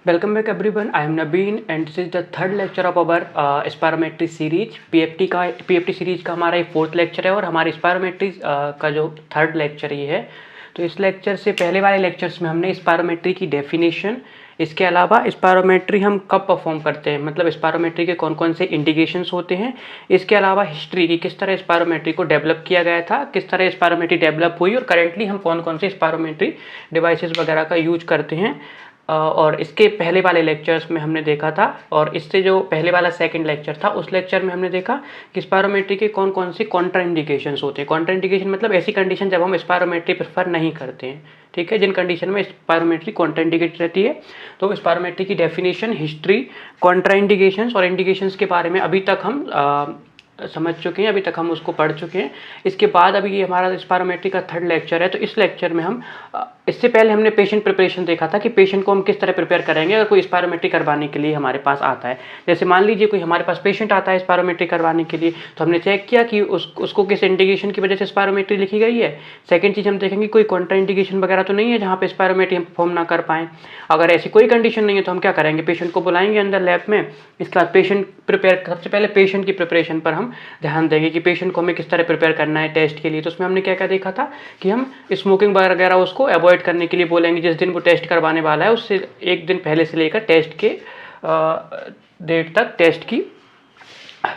Welcome back everyone. I am Nabeen and this is the third lecture of our spirometry series. PFT series का हमारा ये fourth lecture है और हमारी spirometry का जो थर्ड लेक्चर ये है। तो इस लेक्चर से पहले वाले लेक्चर्स में हमने स्पायरोमेट्री की डेफिनेशन, इसके अलावा स्पायरोमेट्री हम कब परफॉर्म करते हैं, मतलब स्पायरोमेट्री के कौन कौन से इंडिकेशंस होते हैं, इसके अलावा हिस्ट्री की किस तरह स्पायरोमेट्री को डेवलप किया गया था, किस तरह स्पायरोमेट्री डेवलप हुई और करेंटली हम कौन कौन से स्पायरोमेट्री डिवाइसेस वगैरह का यूज करते हैं। और इसके पहले वाले लेक्चर्स में हमने देखा था, और इससे जो पहले वाला सेकंड लेक्चर था उस लेक्चर में हमने देखा कि स्पायरोमेट्री के कौन कौन से कॉन्ट्रा इंडिकेशंस होते हैं। कॉन्ट्रा इंडिकेशन मतलब ऐसी कंडीशन जब हम स्पायरोमेट्री प्रेफर नहीं करते हैं, ठीक है, जिन कंडीशन में स्पायरोमेट्री कॉन्ट्रा इंडिकेट रहती है। तो स्पायरोमेट्री की डेफिनेशन, हिस्ट्री, कॉन्ट्रा इंडिकेशंस और इंडिकेशंस के बारे में अभी तक हम समझ चुके हैं, अभी तक हम उसको पढ़ चुके हैं। इसके बाद अभी ये हमारा स्पायरोमेट्री का थर्ड लेक्चर है। तो इस लेक्चर में हम इससे पहले हमने पेशेंट प्रिपरेशन देखा था कि पेशेंट को हम किस तरह प्रिपेयर करेंगे अगर कोई स्पायरोमेट्री करवाने के लिए हमारे पास आता है। जैसे मान लीजिए कोई हमारे पास पेशेंट आता है स्पायरोमेट्री करवाने के लिए, तो हमने चेक किया कि उसको किस इंडिकेशन की वजह से स्पायरोमेट्री लिखी गई है। सेकंड चीज़ हम देखेंगे कोई कॉन्ट्रा इंडिकेशन वगैरह तो नहीं है जहाँ पे स्पायरोमेट्री हम परफॉर्म ना कर पाएँ। अगर ऐसी कोई कंडीशन नहीं है तो हम क्या करेंगे, पेशेंट को बुलाएंगे अंदर लैब में। इसके बाद पेशेंट प्रिपेयर, सबसे पहले पेशेंट की प्रिपरेशन पर हम ध्यान देंगे कि पेशेंट को हमें किस तरह प्रिपेयर करना है टेस्ट के लिए। तो उसमें हमने क्या क्या देखा था कि हम स्मोकिंग वगैरह उसको अवॉइड करने के लिए बोलेंगे। जिस दिन वो टेस्ट करवाने वाला है उससे एक दिन पहले से लेकर टेस्ट के डेट तक, टेस्ट की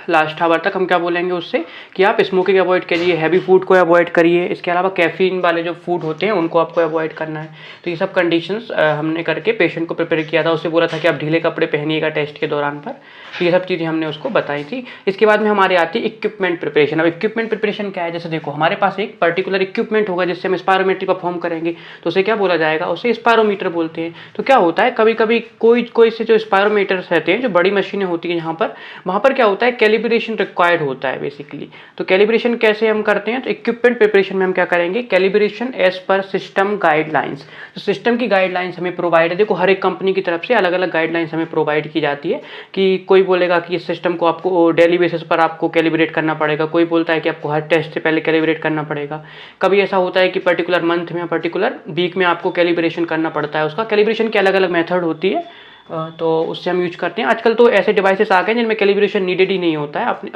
लास्ट आवर तक हम क्या बोलेंगे उससे कि आप स्मोकिंग अवॉइड करिए, हैवी फूड को अवॉइड करिए। इसके अलावा कैफीन वाले जो फूड होते हैं उनको आपको अवॉइड करना है। तो ये सब कंडीशंस हमने करके पेशेंट को प्रिपेयर किया था। उससे बोला था कि आप ढीले कपड़े पहनिएगा टेस्ट के दौरान पर। तो ये सब चीज़ें हमने उसको बताई थी। इसके बाद में हमारे आती है इक्विपमेंट प्रिपरेशन। अब इक्विपमेंट प्रिपरेशन क्या है, जैसे देखो हमारे पास एक पर्टिकुलर इक्विपमेंट होगा जिससे हम स्पायरोमेट्री परफॉर्म करेंगे, तो उसे क्या बोला जाएगा, उसे स्पायरोमीटर बोलते हैं। तो क्या होता है, कभी कभी कोई से जो स्पायरोमीटर्स रहते हैं, जो बड़ी मशीनें होती हैं यहाँ पर, वहाँ पर क्या होता है, कैलिब्रेशन रिक्वायर्ड होता है बेसिकली। तो कैलिब्रेशन कैसे हम करते हैं, तो इक्विपमेंट प्रिपरेशन में हम क्या करेंगे, calibration as per system guidelines. तो सिस्टम की गाइडलाइंस हमें प्रोवाइड है। देखो हर एक कंपनी की तरफ से अलग अलग गाइडलाइंस हमें प्रोवाइड की जाती है कि कोई बोलेगा कि इस सिस्टम को आपको डेली बेसिस पर आपको कैलिब्रेट करना पड़ेगा, कोई बोलता है कि आपको हर टेस्ट से पहले कैलिब्रेट करना पड़ेगा। कभी ऐसा होता है कि पर्टिकुलर मंथ में या पर्टिकुलर वीक में आपको कैलिब्रेशन करना पड़ता है। उसका कैलिब्रेशन की अलग अलग मेथड होती है, तो उससे हम यूज करते हैं। आजकल तो ऐसे डिवाइसेस आ गए जिनमें कैलिब्रेशन नीडेड ही नहीं होता है, अपने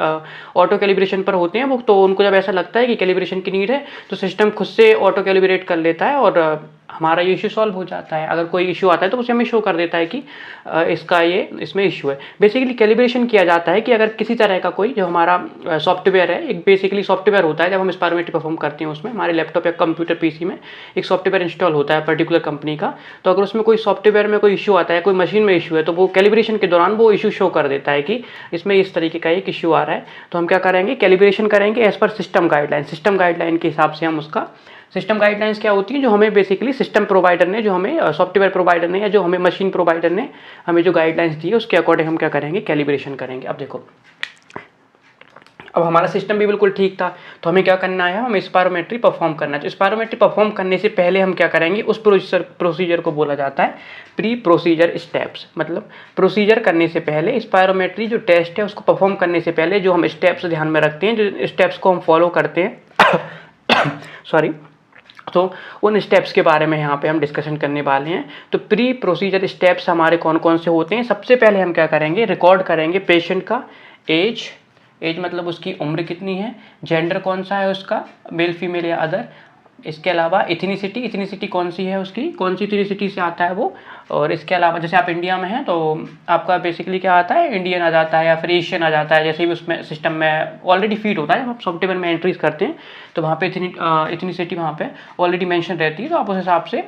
ऑटो कैलिब्रेशन पर होते हैं वो। तो उनको जब ऐसा लगता है कि कैलिब्रेशन की नीड है तो सिस्टम खुद से ऑटो कैलिब्रेट कर लेता है और हमारा ये इशू सॉल्व हो जाता है। अगर कोई इशू आता है तो उसे हमें शो कर देता है कि इसमें इशू है। बेसिकली कैलिब्रेशन किया जाता है कि अगर किसी तरह का कोई जो हमारा सॉफ्टवेयर है, एक बेसिकली सॉफ्टवेयर होता है जब हम स्पायरोमेट्री परफॉर्म करते हैं उसमें हमारे लैपटॉप या कंप्यूटर पीसी में एक सॉफ्टवेयर इंस्टॉल होता है पर्टिकुलर कंपनी का। तो अगर उसमें कोई सॉफ्टवेयर में कोई इशू आता है, कोई मशीन में इशू है, तो वो कैलिब्रेशन के दौरान वो इशू शो कर देता है कि इसमें इस तरीके का एक इशू आ रहा है। तो हम क्या करेंगे, कैलिब्रेशन करेंगे as per system guideline. System guideline के हिसाब से हम उसका, सिस्टम गाइडलाइंस क्या होती है, जो हमें बेसिकली सिस्टम प्रोवाइडर ने, जो हमें सॉफ्टवेयर प्रोवाइडर ने या जो हमें मशीन प्रोवाइडर ने हमें जो गाइडलाइंस दी है उसके अकॉर्डिंग हम क्या करेंगे, कैलिब्रेशन करेंगे। अब देखो अब हमारा सिस्टम भी बिल्कुल ठीक था, तो हमें क्या करना है, हमें स्पायरोमेट्री परफॉर्म करना है। तो स्पायरोमेट्री परफॉर्म करने से पहले हम क्या करेंगे, उस प्रोसीजर को बोला जाता है प्री प्रोसीजर स्टेप्स। मतलब प्रोसीजर करने से पहले, स्पायरोमेट्री जो टेस्ट है उसको परफॉर्म करने से पहले जो हम स्टेप्स ध्यान में रखते हैं, जो स्टेप्स को हम फॉलो करते हैं सॉरी, तो उन स्टेप्स के बारे में यहाँ पे हम डिस्कशन करने वाले हैं। तो प्री प्रोसीजर स्टेप्स हमारे कौन कौन से होते हैं। सबसे पहले हम क्या करेंगे, रिकॉर्ड करेंगे पेशेंट का एज मतलब उसकी उम्र कितनी है, जेंडर कौन सा है उसका, मेल फीमेल या अदर। इसके अलावा इथनिसिटी कौन सी है उसकी, कौन सी इथनिसिटी से आता है वो। और इसके अलावा जैसे आप इंडिया में हैं तो आपका बेसिकली क्या आता है, इंडियन आ जाता है या फिर एशियन आ जाता है, जैसे भी उसमें सिस्टम में ऑलरेडी फीड होता है। जब आप सॉफ्टवेयर में एंट्रीज करते हैं तो वहाँ पे इथनिसिटी वहाँ पे ऑलरेडी मेंशन रहती है, तो आप उस हिसाब से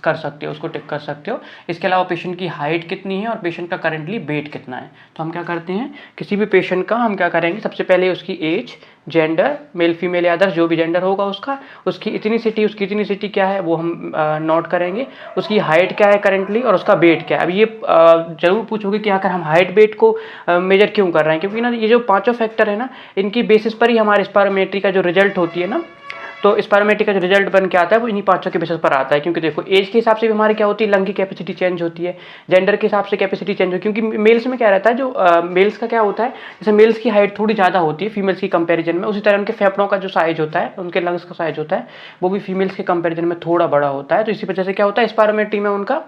कर सकते हो, उसको टिक कर सकते हो। इसके अलावा पेशेंट की हाइट कितनी है और पेशेंट का करंटली वेट कितना है। तो हम क्या करते हैं, किसी भी पेशेंट का हम क्या करेंगे, सबसे पहले उसकी एज, जेंडर, मेल फीमेल या अदर जो भी जेंडर होगा उसका, उसकी इथनिसिटी क्या है वो हम नोट करेंगे, उसकी हाइट क्या है करंटली और उसका वेट क्या है। अब ये जरूर पूछोगे कि आखिर हम हाइट वेट को मेजर क्यों कर रहे हैं, क्योंकि ना ये जो पांचों फैक्टर है ना, इनकी बेसिस पर ही हमारे स्पायरोमेट्री का जो रिजल्ट होती है ना, तो स्पायरोमेट्री का जो रिजल्ट बन के आता है वो इन्हीं पांचों के बेसिस पर आता है। क्योंकि देखो एज के हिसाब से भी हमारी क्या होती है, लंग की कैपेसिटी चेंज होती है, जेंडर के हिसाब से कैपेसिटी चेंज होती है। क्योंकि मेल्स में क्या रहता है, जो मेल्स का क्या होता है, जैसे मेल्स की हाइट थोड़ी ज़्यादा होती है फीमेल्स की कंपेरिजन में, उसी तरह उनके फेफड़ों का जो साइज होता है, उनके लंग्स का साइज होता है, वो भी फीमेल्स के कंपेरिजन में थोड़ा बड़ा होता है। तो इसी वजह से क्या होता है, स्पायरोमेट्री में उनका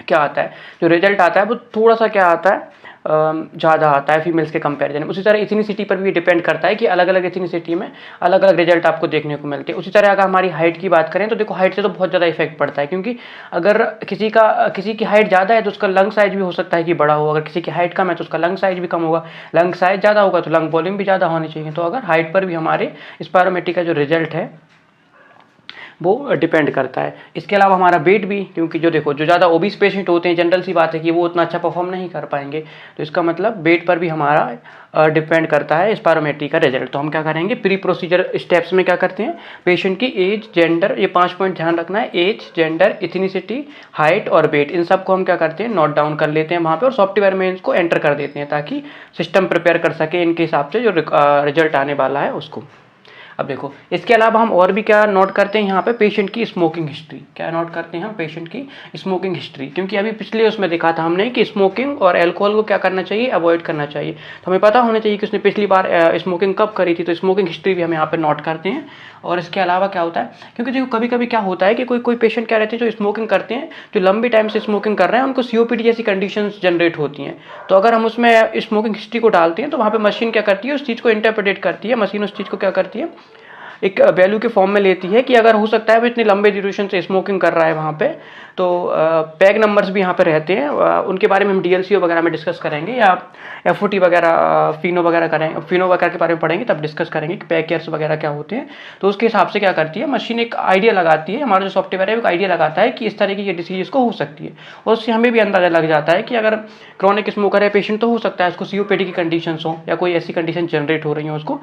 क्या आता है, जो रिजल्ट आता है वो थोड़ा सा क्या आता है, ज़्यादा आता है फीमेल्स के कंपैरिजन में। उसी तरह इथनिसिटी पर भी डिपेंड करता है कि अलग अलग इथनिसिटी में अलग अलग रिजल्ट आपको देखने को मिलते हैं। उसी तरह अगर हमारी हाइट की बात करें तो देखो हाइट से तो बहुत ज़्यादा इफेक्ट पड़ता है, क्योंकि अगर किसी की हाइट ज़्यादा है तो उसका लंग साइज भी हो सकता है कि बड़ा हो, अगर किसी की हाइट कम है तो उसका लंग साइज भी कम होगा, लंग साइज ज़्यादा होगा तो लंग वॉल्यूम भी ज़्यादा होनी चाहिए। तो अगर हाइट पर भी हमारे स्पायरोमेट्री का जो रिजल्ट है वो डिपेंड करता है। इसके अलावा हमारा वेट भी, क्योंकि जो देखो जो ज़्यादा ओबीस पेशेंट होते हैं जनरल सी बात है कि वो उतना अच्छा परफॉर्म नहीं कर पाएंगे, तो इसका मतलब वेट पर भी हमारा डिपेंड करता है स्पायरोमेट्री का रिजल्ट। तो हम क्या करेंगे, प्री प्रोसीजर स्टेप्स में क्या करते हैं, पेशेंट की एज, जेंडर, ये 5 पॉइंट ध्यान रखना है, एज, जेंडर, इथनिसिटी, हाइट और वेट, इन सब को हम क्या करते हैं, नोट डाउन कर लेते हैं वहाँ पे और सॉफ्टवेयर में इसको एंटर कर देते हैं ताकि सिस्टम प्रिपेयर कर सके इनके हिसाब से जो रिजल्ट आने वाला है उसको। अब देखो इसके अलावा हम और भी क्या नोट करते हैं यहाँ पे, पेशेंट की स्मोकिंग हिस्ट्री। क्या नोट करते हैं हम, पेशेंट की स्मोकिंग हिस्ट्री, क्योंकि अभी पिछले उसमें देखा था हमने कि स्मोकिंग और अल्कोहल को क्या करना चाहिए, अवॉइड करना चाहिए। तो हमें पता होना चाहिए कि उसने पिछली बार स्मोकिंग कब करी थी, तो स्मोकिंग हिस्ट्री भी हम यहाँ पे नोट करते हैं। और इसके अलावा क्या होता है, क्योंकि देखो कभी कभी क्या होता है कि कोई पेशेंट क्या रहते हैं जो स्मोकिंग करते हैं, जो लंबे टाइम से स्मोकिंग कर रहे हैं, उनको सीओपीडी जैसी कंडीशंस जनरेट होती हैं। तो अगर हम उसमें स्मोकिंग हिस्ट्री को डालते हैं तो वहाँ पे मशीन क्या करती है, उस चीज़ को इंटरप्रेट करती है, मशीन उस चीज़ को क्या करती है, एक वैल्यू के फॉर्म में लेती है कि अगर हो सकता है वो इतने लंबे ड्यूरेशन से स्मोकिंग कर रहा है वहाँ पे, तो पैग नंबर्स भी यहाँ पे रहते हैं, उनके बारे में हम डीएलसीओ वगैरह में डिस्कस करेंगे, या एफओटी वगैरह, फिनो वगैरह करेंगे, फिनो वगैरह के बारे में पढ़ेंगे तब डिस्कस करेंगे कि पैग केयर्स वगैरह क्या होते हैं। तो उसके हिसाब से क्या करती है मशीन, एक आइडिया लगाती है, हमारा जो सॉफ्टवेयर है एक आइडिया लगाता है कि इस तरह की ये डिसीज को हो सकती है, और उससे हमें भी अंदाजा लग जाता है कि अगर क्रॉनिक स्मोकर है पेशेंट तो हो सकता है उसको सीओपीडी की कंडीशन हो या कोई ऐसी कंडीशन जनरेट हो रही हो उसको।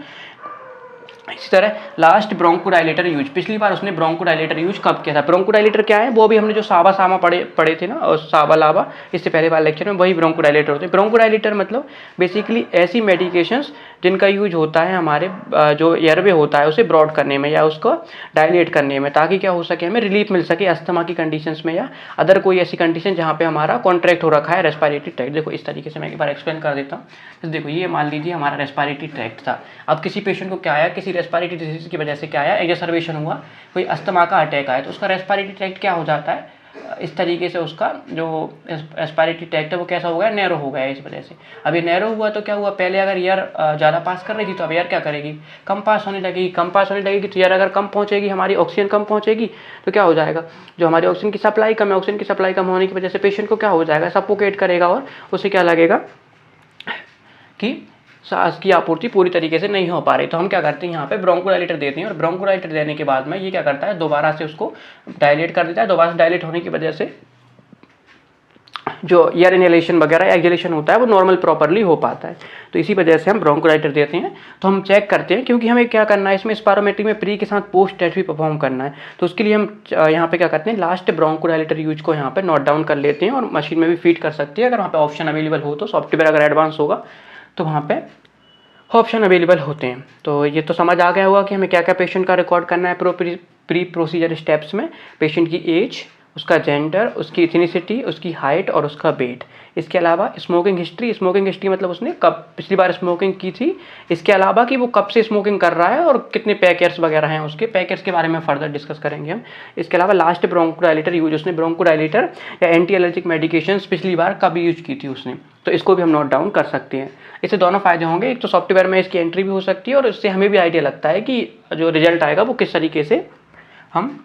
इसी तरह लास्ट ब्रोंकोडाइलेटर यूज, पिछली बार उसने ब्रोंकोडाइलेटर यूज कब किया था, ब्रोंकोडाइलेटर क्या है वो भी हमने जो सामा पढ़े थे ना, और सावा लावा, इससे पहले वाले लेक्चर में, वही ब्रोंकोडाइलेटर होते हैं। ब्रोंकोडाइलेटर मतलब बेसिकली ऐसी मेडिकेशंस जिनका यूज होता है हमारे जो एयरवे होता है उसे ब्रॉड करने में या उसको डायलेट करने में, ताकि क्या हो सके, हमें रिलीफ मिल सके अस्थमा की कंडीशंस में या अदर कोई ऐसी कंडीशन जहाँ पे हमारा कॉन्ट्रैक्ट हो रखा है रेस्पिरेटरी ट्रैक्ट। देखो इस तरीके से मैं एक बार एक्सप्लेन कर देता हूँ। तो देखो ये मान लीजिए हमारा रेस्पिरेटरी ट्रैक्ट था, अब किसी पेशेंट को क्या आया, किसी रेस्पिरेटरी डिजीज की वजह से क्या आया, एग्जर्सर्वेशन हुआ, कोई अस्थमा का अटैक आया, तो उसका रेस्पिरेटरी ट्रैक्ट क्या हो जाता है, इस तरीके से उसका जो रेस्पिरेटरी ट्रैक्ट है वो कैसा हो गया, नैरो हो गया इस वजह से। अब ये नैरो हुआ तो क्या हुआ, पहले अगर एयर ज़्यादा पास कर रही थी तो अब एयर क्या करेगी, कम पास होने लगेगी, कम पास होने लगेगी तो एयर अगर कम पहुँचेगी, हमारी ऑक्सीजन कम पहुँचेगी तो क्या हो जाएगा, जो हमारी ऑक्सीजन की सप्लाई कम है, ऑक्सीजन की सप्लाई कम होने की वजह से पेशेंट को क्या हो जाएगा, सफोकेट करेगा और उसे क्या लगेगा कि सांस की आपूर्ति पूरी तरीके से नहीं हो पा रही। तो हम क्या करते हैं यहाँ पे ब्रोंकोडाइलेटर देते हैं, और ब्रोंकोडाइलेटर देने के बाद में ये क्या करता है, दोबारा से उसको डायलेट कर देता है, दोबारा से डायलेट होने की वजह से जो एयर इनहेलेशन वगैरह एक्सहेलेशन होता है वो नॉर्मल प्रॉपरली हो पाता है। तो इसी वजह से हम ब्रोंकोडाइलेटर देते हैं। तो हम चेक करते हैं, क्योंकि हमें क्या करना है इसमें स्पायरोमेट्री में प्री के साथ पोस्ट टेस्ट भी परफॉर्म करना है, तो उसके लिए हम यहाँ पे क्या करते हैं, लास्ट ब्रोंकोडाइलेटर यूज को यहाँ पे नोट डाउन कर लेते हैं, और मशीन में भी फीड कर सकते हैं अगर वहाँ पे ऑप्शन अवेलेबल हो, तो सॉफ्टवेयर अगर एडवांस होगा तो वहाँ पे ऑप्शन अवेलेबल होते हैं। तो ये तो समझ आ गया होगा कि हमें क्या क्या पेशेंट का रिकॉर्ड करना है प्री प्रोसीजर स्टेप्स में, पेशेंट की एज, उसका जेंडर, उसकी इथनिसिटी, उसकी हाइट और उसका वेट। इसके अलावा स्मोकिंग हिस्ट्री मतलब उसने कब पिछली बार स्मोकिंग की थी, इसके अलावा कि वो कब से स्मोकिंग कर रहा है और कितने पैकेट्स वगैरह हैं, उसके पैकेट्स के बारे में फर्दर डिस्कस करेंगे हम। इसके अलावा लास्ट ब्रोंकोडाइलेटर यूज, उसने ब्रोंकोडाइलेटर या एंटी एलर्जिक मेडिकेशंस पिछली बार कब यूज की थी उसने, तो इसको भी हम नोट डाउन कर सकते हैं। इससे दोनों फायदे होंगे, एक तो सॉफ्टवेयर में इसकी एंट्री भी हो सकती है और इससे हमें भी आइडिया लगता है कि जो रिजल्ट आएगा वो किस तरीके से हम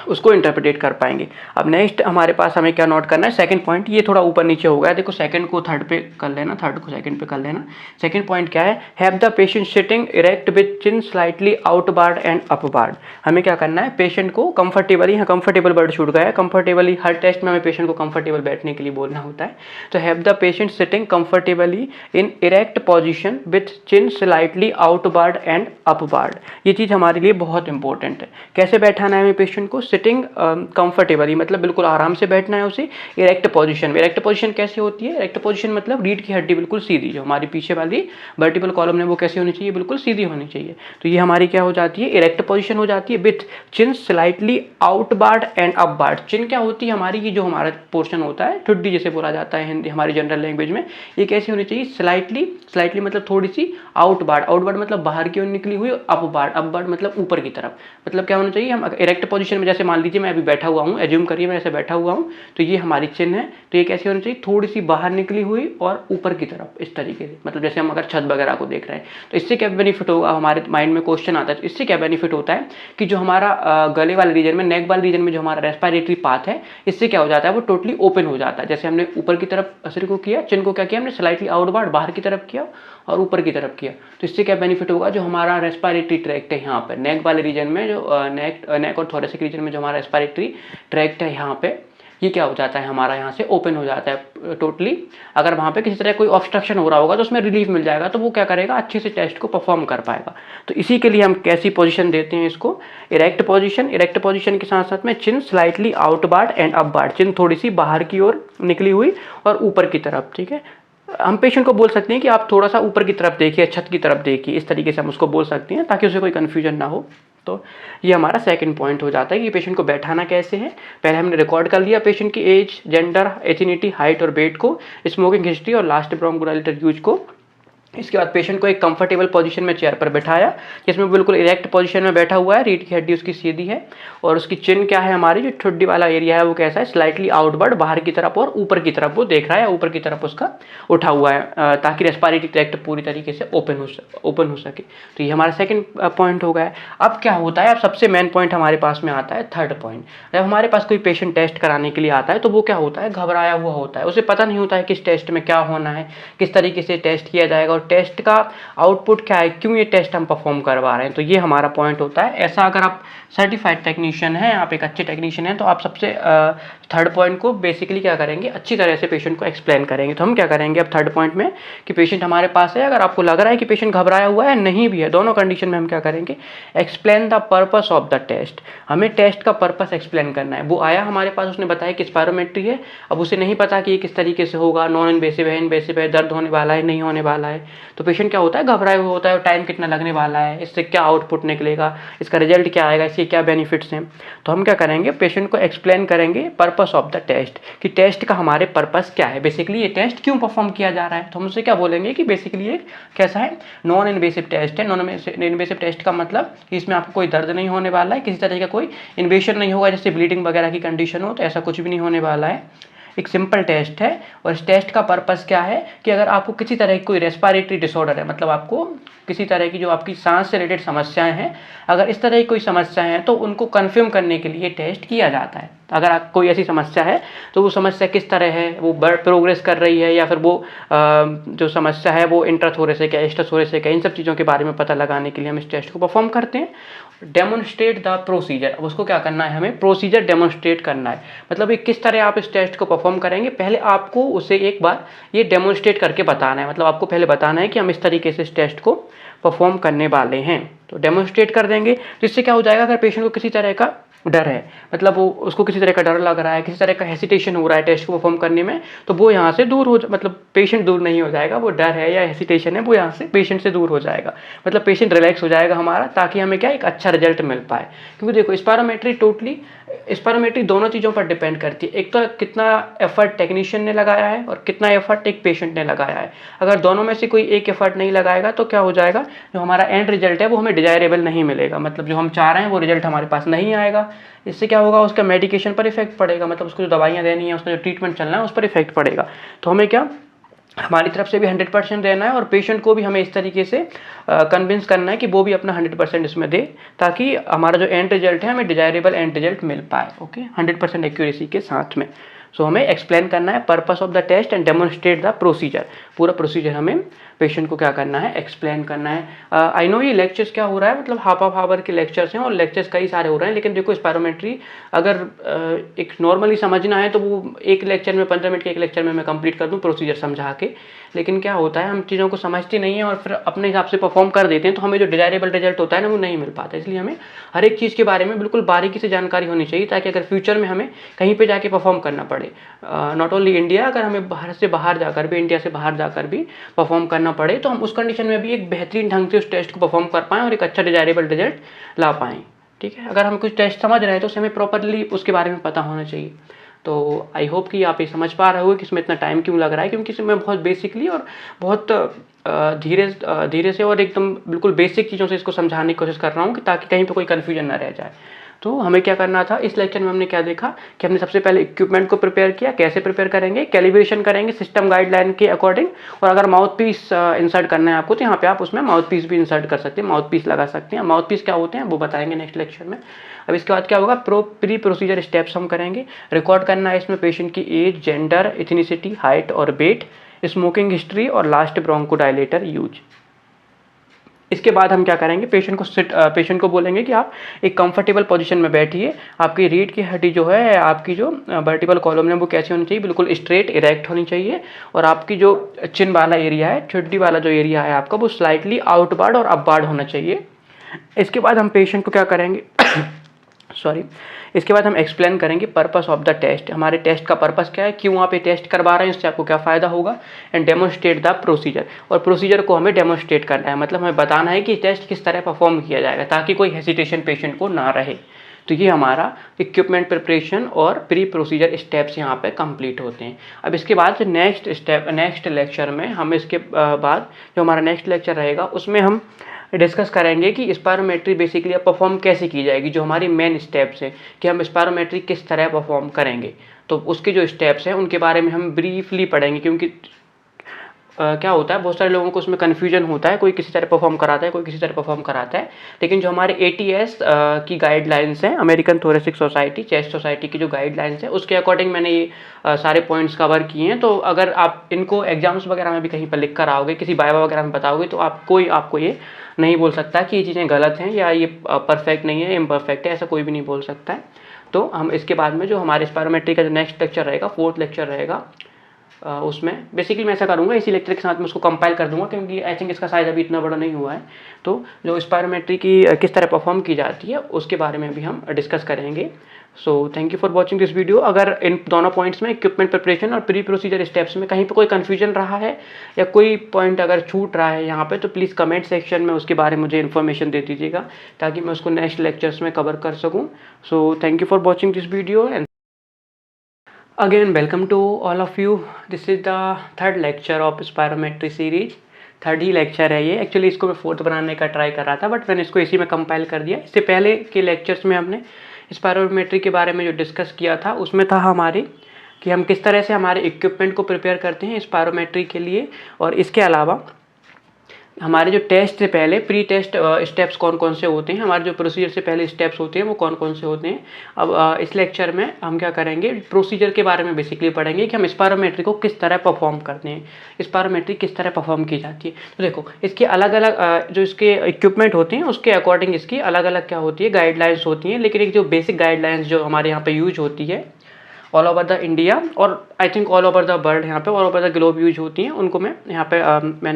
उसको इंटरप्रेट कर पाएंगे। अब नेक्स्ट हमारे पास हमें क्या नोट करना है, सेकंड पॉइंट, ये थोड़ा ऊपर नीचे हो गया, देखो सेकंड को थर्ड पे कर लेना, थर्ड को सेकंड पे कर लेना। सेकंड पॉइंट क्या है, have the patient sitting erect with chin slightly outward and upward. हमें क्या करना है, पेशेंट को कंफर्टेबली, यहाँ कंफर्टेबल वर्ड छूट गया है, कंफर्टेबली हर टेस्ट में हमें पेशेंट को कंफर्टेबल बैठने के लिए बोलना होता है। तो have the patient sitting comfortably in erect position with chin slightly outward and upward. ये चीज़ हमारे लिए बहुत इंपॉर्टेंट है। कैसे बैठाना है हमें पेशेंट को, सिटिंग कंफर्टेबली मतलब बिल्कुल आराम से बैठना है उसे, इरेक्ट पोजीशन में, इरेक्ट पोजीशन कैसी होती है, इरेक्ट पोजीशन मतलब रीढ़ की हड्डी बिल्कुल सीधी, जो हमारी पीछे वाली वर्टिकल कॉलम है वो कैसी होनी चाहिए, बिल्कुल सीधी होनी चाहिए। तो ये हमारी क्या हो जाती है, इरेक्ट पोजीशन हो जाती है with chin slightly outward and upward. Chin क्या होती है हमारी, ये जो हमारा पोर्शन होता है, ठुड्डी जिसे बोला जाता है हिंदी हमारी जनरल लैंग्वेज में, ये कैसी होनी चाहिए, स्लाइटली मतलब थोड़ी सी, आउटवार्ड मतलब बाहर की ओर निकली हुई, अपवार्ड मतलब ऊपर की तरफ। मतलब क्या होना चाहिए, हम इरेक्ट पोजीशन में जैसे मान लीजिए मैं अभी बैठा हुआ हूँ, एज्यूम करिए मैं ऐसे बैठा हुआ हूँ, तो ये हमारी चिन है, तो ये कैसी होनी चाहिए, थोड़ी सी बाहर निकली हुई और ऊपर की तरफ इस तरीके से, मतलब जैसे हम अगर छत वगैरह को देख रहे हैं। तो इससे क्या बेनिफिट होगा, हमारे माइंड में क्वेश्चन आता है, तो इससे क्या बेनिफिट होता है कि जो हमारा गले वाले रीजन में, नेक वाले रीजन में जो हमारा रेस्पिरेटरी पाथ है, इससे क्या हो जाता है, वो टोटली ओपन हो जाता है। जैसे हमने ऊपर की तरफ सिर को किया, चिन को क्या किया हमने, स्लाइटली आउटवर्ड बाहर की तरफ किया और ऊपर की तरफ किया, तो इससे क्या बेनिफिट होगा, जो हमारा रेस्पिरेटरी ट्रैक्ट है यहाँ पर नेक वाले रीजन में, जो नेक और थोरेसिक रीजन में जो हमारा रेस्पिरेटरी ट्रैक्ट है यहाँ पे, ये क्या हो जाता है हमारा यहाँ से ओपन हो जाता है टोटली। अगर वहाँ पे किसी तरह कोई ऑब्स्ट्रक्शन हो रहा होगा तो उसमें रिलीफ मिल जाएगा, तो वो क्या करेगा, अच्छे से टेस्ट को परफॉर्म कर पाएगा। तो इसी के लिए हम कैसी पोजीशन देते हैं इसको, इरेक्ट पोजीशन। इरेक्ट पोजीशन के साथ साथ में चिन स्लाइटली आउटवार्ड एंड अपवार्ड, चिन थोड़ी सी बाहर की ओर निकली हुई और ऊपर की तरफ, ठीक है। हम पेशेंट को बोल सकते हैं कि आप थोड़ा सा ऊपर की तरफ देखिए, छत की तरफ देखिए, इस तरीके से हम उसको बोल सकते हैं ताकि उसे कोई कन्फ्यूजन ना हो। तो ये हमारा सेकंड पॉइंट हो जाता है कि पेशेंट को बैठाना कैसे है। पहले हमने रिकॉर्ड कर लिया पेशेंट की एज, जेंडर, एथिनिटी, हाइट और वेट को, स्मोकिंग हिस्ट्री और लास्ट ब्रोंकोडायलेटर यूज को। इसके बाद पेशेंट को एक कंफर्टेबल पोजीशन में चेयर पर बैठाया, जिसमें बिल्कुल इरेक्ट पोजीशन में बैठा हुआ है, रीढ़ की हड्डी उसकी सीधी है और उसकी चिन क्या है, हमारी जो ठुड्डी वाला एरिया है वो कैसा है, स्लाइटली आउटवर्ड बाहर की तरफ और ऊपर की तरफ वो देख रहा है, ऊपर की तरफ उसका उठा हुआ है, ताकि रेस्पिरेटरी ट्रैक्ट पूरी तरीके से ओपन हो सके। तो ये हमारा सेकंड पॉइंट हो गया। अब क्या होता है, अब सबसे मेन पॉइंट हमारे पास में आता है थर्ड पॉइंट। जब हमारे पास कोई पेशेंट टेस्ट कराने के लिए आता है तो वो क्या होता है, घबराया हुआ होता है, उसे पता नहीं होता है किस टेस्ट में क्या होना है, किस तरीके से टेस्ट किया जाएगा, टेस्ट का आउटपुट क्या है, क्यों ये टेस्ट हम परफॉर्म करवा रहे हैं। तो ये हमारा पॉइंट होता है। ऐसा अगर आप सर्टिफाइड टेक्नीशियन हैं, आप एक अच्छे टेक्नीशियन हैं, तो आप सबसे थर्ड पॉइंट को बेसिकली क्या करेंगे, अच्छी तरह से पेशेंट को एक्सप्लेन करेंगे। तो हम क्या करेंगे अब थर्ड पॉइंट में कि पेशेंट हमारे पास है, अगर आपको लग रहा है कि पेशेंट घबराया हुआ है, नहीं भी है, दोनों कंडीशन में हम क्या करेंगे, explain the purpose of the test. हमें टेस्ट का पर्पस एक्सप्लेन करना है। वो आया हमारे पास, उसने बताया कि स्पायरोमेट्री है, अब उसे नहीं पता कि ये किस तरीके से होगा, नॉन इन्वेसिव है, इन्वेसिव है, दर्द होने वाला है, नहीं होने वाला है। तो पेशेंट क्या होता है, घबराया हुआ होता है, टाइम कितना लगने वाला है, इससे क्या आउटपुट निकलेगा, इसका रिजल्ट क्या आएगा, इसके क्या बेनिफिट्स हैं। तो हम क्या करेंगे, पेशेंट को एक्सप्लेन करेंगे पर्पस ऑफ द टेस्ट, कि टेस्ट का हमारे पर्पस क्या है, बेसिकली ये टेस्ट क्यों परफॉर्म किया जा रहा है। तो हम उससे क्या बोलेंगे कि बेसिकली ये कैसा है, नॉन इन्वेसिव टेस्ट है। नॉन इन्वेसिव टेस्ट का मतलब कि इसमें आपको कोई दर्द नहीं होने वाला है, किसी तरह का कोई इन्वेशन नहीं होगा, जैसे ब्लीडिंग वगैरह की कंडीशन हो, तो ऐसा कुछ भी नहीं होने वाला है। एक सिंपल टेस्ट है और इस टेस्ट का पर्पस क्या है कि अगर आपको किसी तरह की कोई रेस्पिरेटरी डिसऑर्डर है, मतलब आपको किसी तरह की जो आपकी सांस से रिलेटेड समस्याएं हैं, अगर इस तरह की कोई समस्याएं हैं तो उनको कन्फर्म करने के लिए टेस्ट किया जाता है। अगर आप कोई ऐसी समस्या है तो वो समस्या किस तरह है, वो प्रोग्रेस कर रही है या फिर वो जो समस्या है वो इंट्राथोरेसिक है, एक्स्ट्राथोरेसिक है, इन सब चीज़ों के बारे में पता लगाने के लिए हम इस टेस्ट को परफॉर्म करते हैं। डेमोन्स्ट्रेट द प्रोसीजर, अब उसको क्या करना है, हमें प्रोसीजर डेमोन्स्ट्रेट करना है। मतलब ये किस तरह आप इस टेस्ट को परफॉर्म करेंगे, पहले आपको उसे एक बार ये डेमोन्स्ट्रेट करके बताना है। मतलब आपको पहले बताना है कि हम इस तरीके से इस टेस्ट को परफॉर्म करने वाले हैं, तो डेमोन्स्ट्रेट कर देंगे। तो इससे क्या हो जाएगा, अगर पेशेंट को किसी तरह का डर है, मतलब वो उसको किसी तरह का डर लग रहा है, किसी तरह का हेसिटेशन हो रहा है टेस्ट को परफॉर्म करने में, तो वो यहाँ से दूर हो, मतलब पेशेंट दूर नहीं हो जाएगा, वो डर है या हेसिटेशन है वो यहाँ से पेशेंट से दूर हो जाएगा, मतलब पेशेंट रिलैक्स हो जाएगा हमारा, ताकि हमें क्या एक अच्छा रिजल्ट मिल पाए। क्योंकि देखो स्पायरोमेट्री दोनों चीज़ों पर डिपेंड करती है, एक तो कितना एफर्ट टेक्नीशियन ने लगाया है और कितना एफर्ट एक पेशेंट ने लगाया है। अगर दोनों में से कोई एक एफर्ट नहीं लगाएगा तो क्या हो जाएगा, जो हमारा एंड रिजल्ट है वो हमें डिजायरेबल नहीं मिलेगा, मतलब जो हम चाह रहे हैं वो रिजल्ट हमारे पास नहीं आएगा। इससे क्या होगा, उसका मेडिकेशन पर इफेक्ट पड़ेगा, मतलब उसको जो दवाइयाँ देनी है, उसका जो ट्रीटमेंट चलना है उस पर इफेक्ट पड़ेगा। तो हमें क्या, हमारी तरफ से भी 100% देना है और पेशेंट को भी हमें इस तरीके से कन्विंस करना है कि वो भी अपना 100% इसमें दे, ताकि हमारा जो एंड रिजल्ट है हमें डिजायरेबल एंड रिजल्ट मिल पाए। ओके, 100% एक्यूरेसी के साथ में। सो हमें एक्सप्लेन करना है purpose of the test and demonstrate the procedure. पूरा प्रोसीजर हमें पेशेंट को क्या करना है, एक्सप्लेन करना है। आई नो ये लेक्चर्स क्या हो रहा है, मतलब हाफ ऑफ आवर के लेक्चर्स हैं और लेक्चर्स कई सारे हो रहे हैं, लेकिन देखो स्पायरोमेट्री अगर एक नॉर्मली समझना है तो वो एक लेक्चर में 15 मिनट के एक लेक्चर में मैं कंप्लीट कर दूं प्रोसीजर समझा के। लेकिन क्या होता है, हम चीज़ों को समझते नहीं हैं और फिर अपने हिसाब से परफॉर्म कर देते हैं, तो हमें जो डिजायरेबल रिजल्ट होता है ना वो नहीं मिल पाता। इसलिए हमें हर एक चीज़ के बारे में बिल्कुल बारीकी से जानकारी होनी चाहिए, ताकि अगर फ्यूचर में हमें कहीं पे जाके परफॉर्म करना पड़े, नॉट ओनली इंडिया, अगर हमें बाहर से बाहर जाकर भी, इंडिया से बाहर जाकर भी परफॉर्म करना पड़े, तो हम उस कंडीशन में भी एक बेहतरीन ढंग से उस टेस्ट को परफॉर्म कर पाएँ और एक अच्छा डिजायरेबल रिजल्ट ला पाएँ। ठीक है, अगर हम कुछ टेस्ट समझ रहे हैं तो उसे हमें प्रॉपरली उसके बारे में पता होना चाहिए। तो आई होप कि आप ये समझ पा रहे हो कि इसमें इतना टाइम क्यों लग रहा है, क्योंकि इसमें बहुत बेसिकली और बहुत धीरे से और एकदम बिल्कुल बेसिक चीज़ों से इसको समझाने की कोशिश कर रहा हूँ, कि ताकि कहीं पे कोई कन्फ्यूजन ना रह जाए। तो हमें क्या करना था, इस लेक्चर में हमने क्या देखा कि हमने सबसे पहले इक्विपमेंट को प्रिपेयर किया, कैसे प्रिपेयर करेंगे, कैलिब्रेशन करेंगे सिस्टम गाइडलाइन के अकॉर्डिंग, और अगर माउथ पीस इंसर्ट करना है आपको तो यहाँ पे आप उसमें माउथ पीस भी इंसर्ट कर सकते हैं, माउथ पीस लगा सकते हैं। माउथ पीस क्या होते हैं वो बताएंगे नेक्स्ट लेक्चर में। अब इसके बाद क्या होगा, प्री प्रोसीजर स्टेप्स हम करेंगे। रिकॉर्ड करना है इसमें पेशेंट की एज, जेंडर, एथनिसिटी, हाइट और वेट, स्मोकिंग हिस्ट्री और लास्ट ब्रोंकोडायलेटर यूज। इसके बाद हम क्या करेंगे, पेशेंट को बोलेंगे कि आप एक कंफर्टेबल पोजीशन में बैठिए। आपकी रीढ़ की हड्डी जो है, आपकी जो वर्टिबल कॉलम है वो कैसी होनी चाहिए, बिल्कुल स्ट्रेट इरेक्ट होनी चाहिए। और आपकी जो चिन वाला एरिया है, ठुड्डी वाला जो एरिया है आपका, वो स्लाइटली आउटवार्ड और अपवार्ड होना चाहिए। इसके बाद हम पेशेंट को क्या करेंगे इसके बाद हम एक्सप्लेन करेंगे पर्पस ऑफ द टेस्ट। हमारे टेस्ट का पर्पस क्या है, क्यों आप ये टेस्ट करवा रहे हैं, इससे आपको क्या फ़ायदा होगा, एंड डेमोन्स्ट्रेट द प्रोसीजर। और प्रोसीजर को हमें डेमोन्स्ट्रेट करना है, मतलब हमें बताना है कि टेस्ट किस तरह परफॉर्म किया जाएगा ताकि कोई हेसिटेशन पेशेंट को ना रहे। तो ये हमारा इक्विपमेंट प्रिपरेशन और प्री प्रोसीजर स्टेप्स यहाँ पे कंप्लीट होते हैं। अब इसके बाद नेक्स्ट लेक्चर में हम इसके बाद जो हमारा नेक्स्ट लेक्चर रहेगा उसमें हम डिस्कस करेंगे कि स्पायरोमेट्री बेसिकली अब परफॉर्म कैसे की जाएगी, जो हमारी मेन स्टेप्स है कि हम स्पायरोमेट्री किस तरह परफॉर्म करेंगे। तो उसके जो स्टेप्स हैं उनके बारे में हम ब्रीफली पढ़ेंगे, क्योंकि क्या होता है बहुत सारे लोगों को उसमें कन्फ्यूजन होता है, कोई किसी तरह परफॉर्म कराता है, कोई किसी तरह परफॉर्म कराता है। लेकिन जो हमारे ATS की गाइडलाइंस हैं, American thoracic society, chest society की जो गाइडलाइंस है उसके अकॉर्डिंग मैंने ये सारे पॉइंट्स कवर किए हैं। तो अगर आप इनको एग्जाम्स वगैरह में भी कहीं पर लिख कर आओगे, किसी वाइवा वगैरह में बताओगे, तो आपको ये नहीं बोल सकता कि ये चीज़ें गलत हैं या ये परफेक्ट नहीं है, इम्परफेक्ट है, ऐसा कोई भी नहीं बोल सकता है। तो हम इसके बाद में जो हमारे स्पायरोमेट्री का जो नेक्स्ट लेक्चर रहेगा, 4th लेक्चर रहेगा, उसमें बेसिकली मैं ऐसा करूँगा, इसी लेक्चर के साथ मैं उसको कंपाइल कर दूंगा, क्योंकि आई थिंक इसका साइज अभी इतना बड़ा नहीं हुआ है। तो जो स्पायरोमेट्री की किस तरह परफॉर्म की जाती है उसके बारे में भी हम डिस्कस करेंगे। So thank you for watching this video. अगर इन दोनों पॉइंट्स में, इक्विपमेंट प्रिपरेशन और प्री प्रोसीजर स्टेप्स में कहीं पर कोई कन्फ्यूजन रहा है या कोई पॉइंट अगर छूट रहा है यहाँ पे, तो प्लीज़ कमेंट सेक्शन में उसके बारे में मुझे इन्फॉर्मेशन दे दीजिएगा ताकि मैं उसको नेक्स्ट लेक्चर्स में कवर कर सकूँ। So thank you for watching this video and again welcome to all of you. This is the third lecture of spirometry series. Third he lecture है ये। एक्चुअली इसको मैं 4th बनाने का ट्राई कर रहा था, बट मैंने इसको इसी में कंपाइल कर दिया। इससे पहले के लेक्चर्स में हमने स्पायरोमेट्री के बारे में जो डिस्कस किया था उसमें था हमारे कि हम किस तरह से हमारे इक्विपमेंट को प्रिपेयर करते हैं स्पायरोमेट्री के लिए, और इसके अलावा हमारे जो टेस्ट से पहले प्री टेस्ट स्टेप्स कौन कौन से होते हैं, हमारे जो प्रोसीजर से पहले स्टेप्स होते हैं वो कौन कौन से होते हैं। अब इस लेक्चर में हम क्या करेंगे, प्रोसीजर के बारे में बेसिकली पढ़ेंगे कि हम स्पायरोमेट्री को किस तरह परफॉर्म करते हैं, स्पायरोमेट्री किस तरह परफॉर्म की जाती है। तो देखो इसके अलग अलग जो इसके इक्विपमेंट होते हैं उसके अकॉर्डिंग इसकी अलग अलग क्या होती है, गाइडलाइंस होती हैं। लेकिन एक जो बेसिक गाइडलाइंस जो हमारे यहाँ पर यूज होती है ऑल ओवर द इंडिया और I think all over the world, यहाँ पे all over the globe use होती हैं, उनको मैंने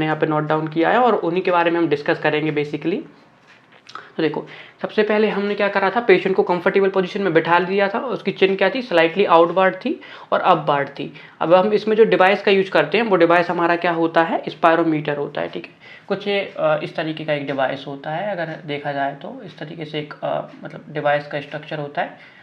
यहाँ पे नोट डाउन किया है और उन्हीं के बारे में हम डिस्कस करेंगे बेसिकली। तो देखो सबसे पहले हमने क्या करा था, पेशेंट को कंफर्टेबल पोजीशन में बैठा दिया था। उसकी चिन क्या थी, स्लाइटली आउटवार्ड थी और अपवार्ड थी। अब हम इसमें जो डिवाइस का यूज करते हैं वो डिवाइस हमारा क्या होता है, स्पायरोमीटर होता है। ठीक है, कुछ इस तरीके का एक डिवाइस होता है, अगर देखा जाए तो इस तरीके से एक मतलब डिवाइस का स्ट्रक्चर होता है,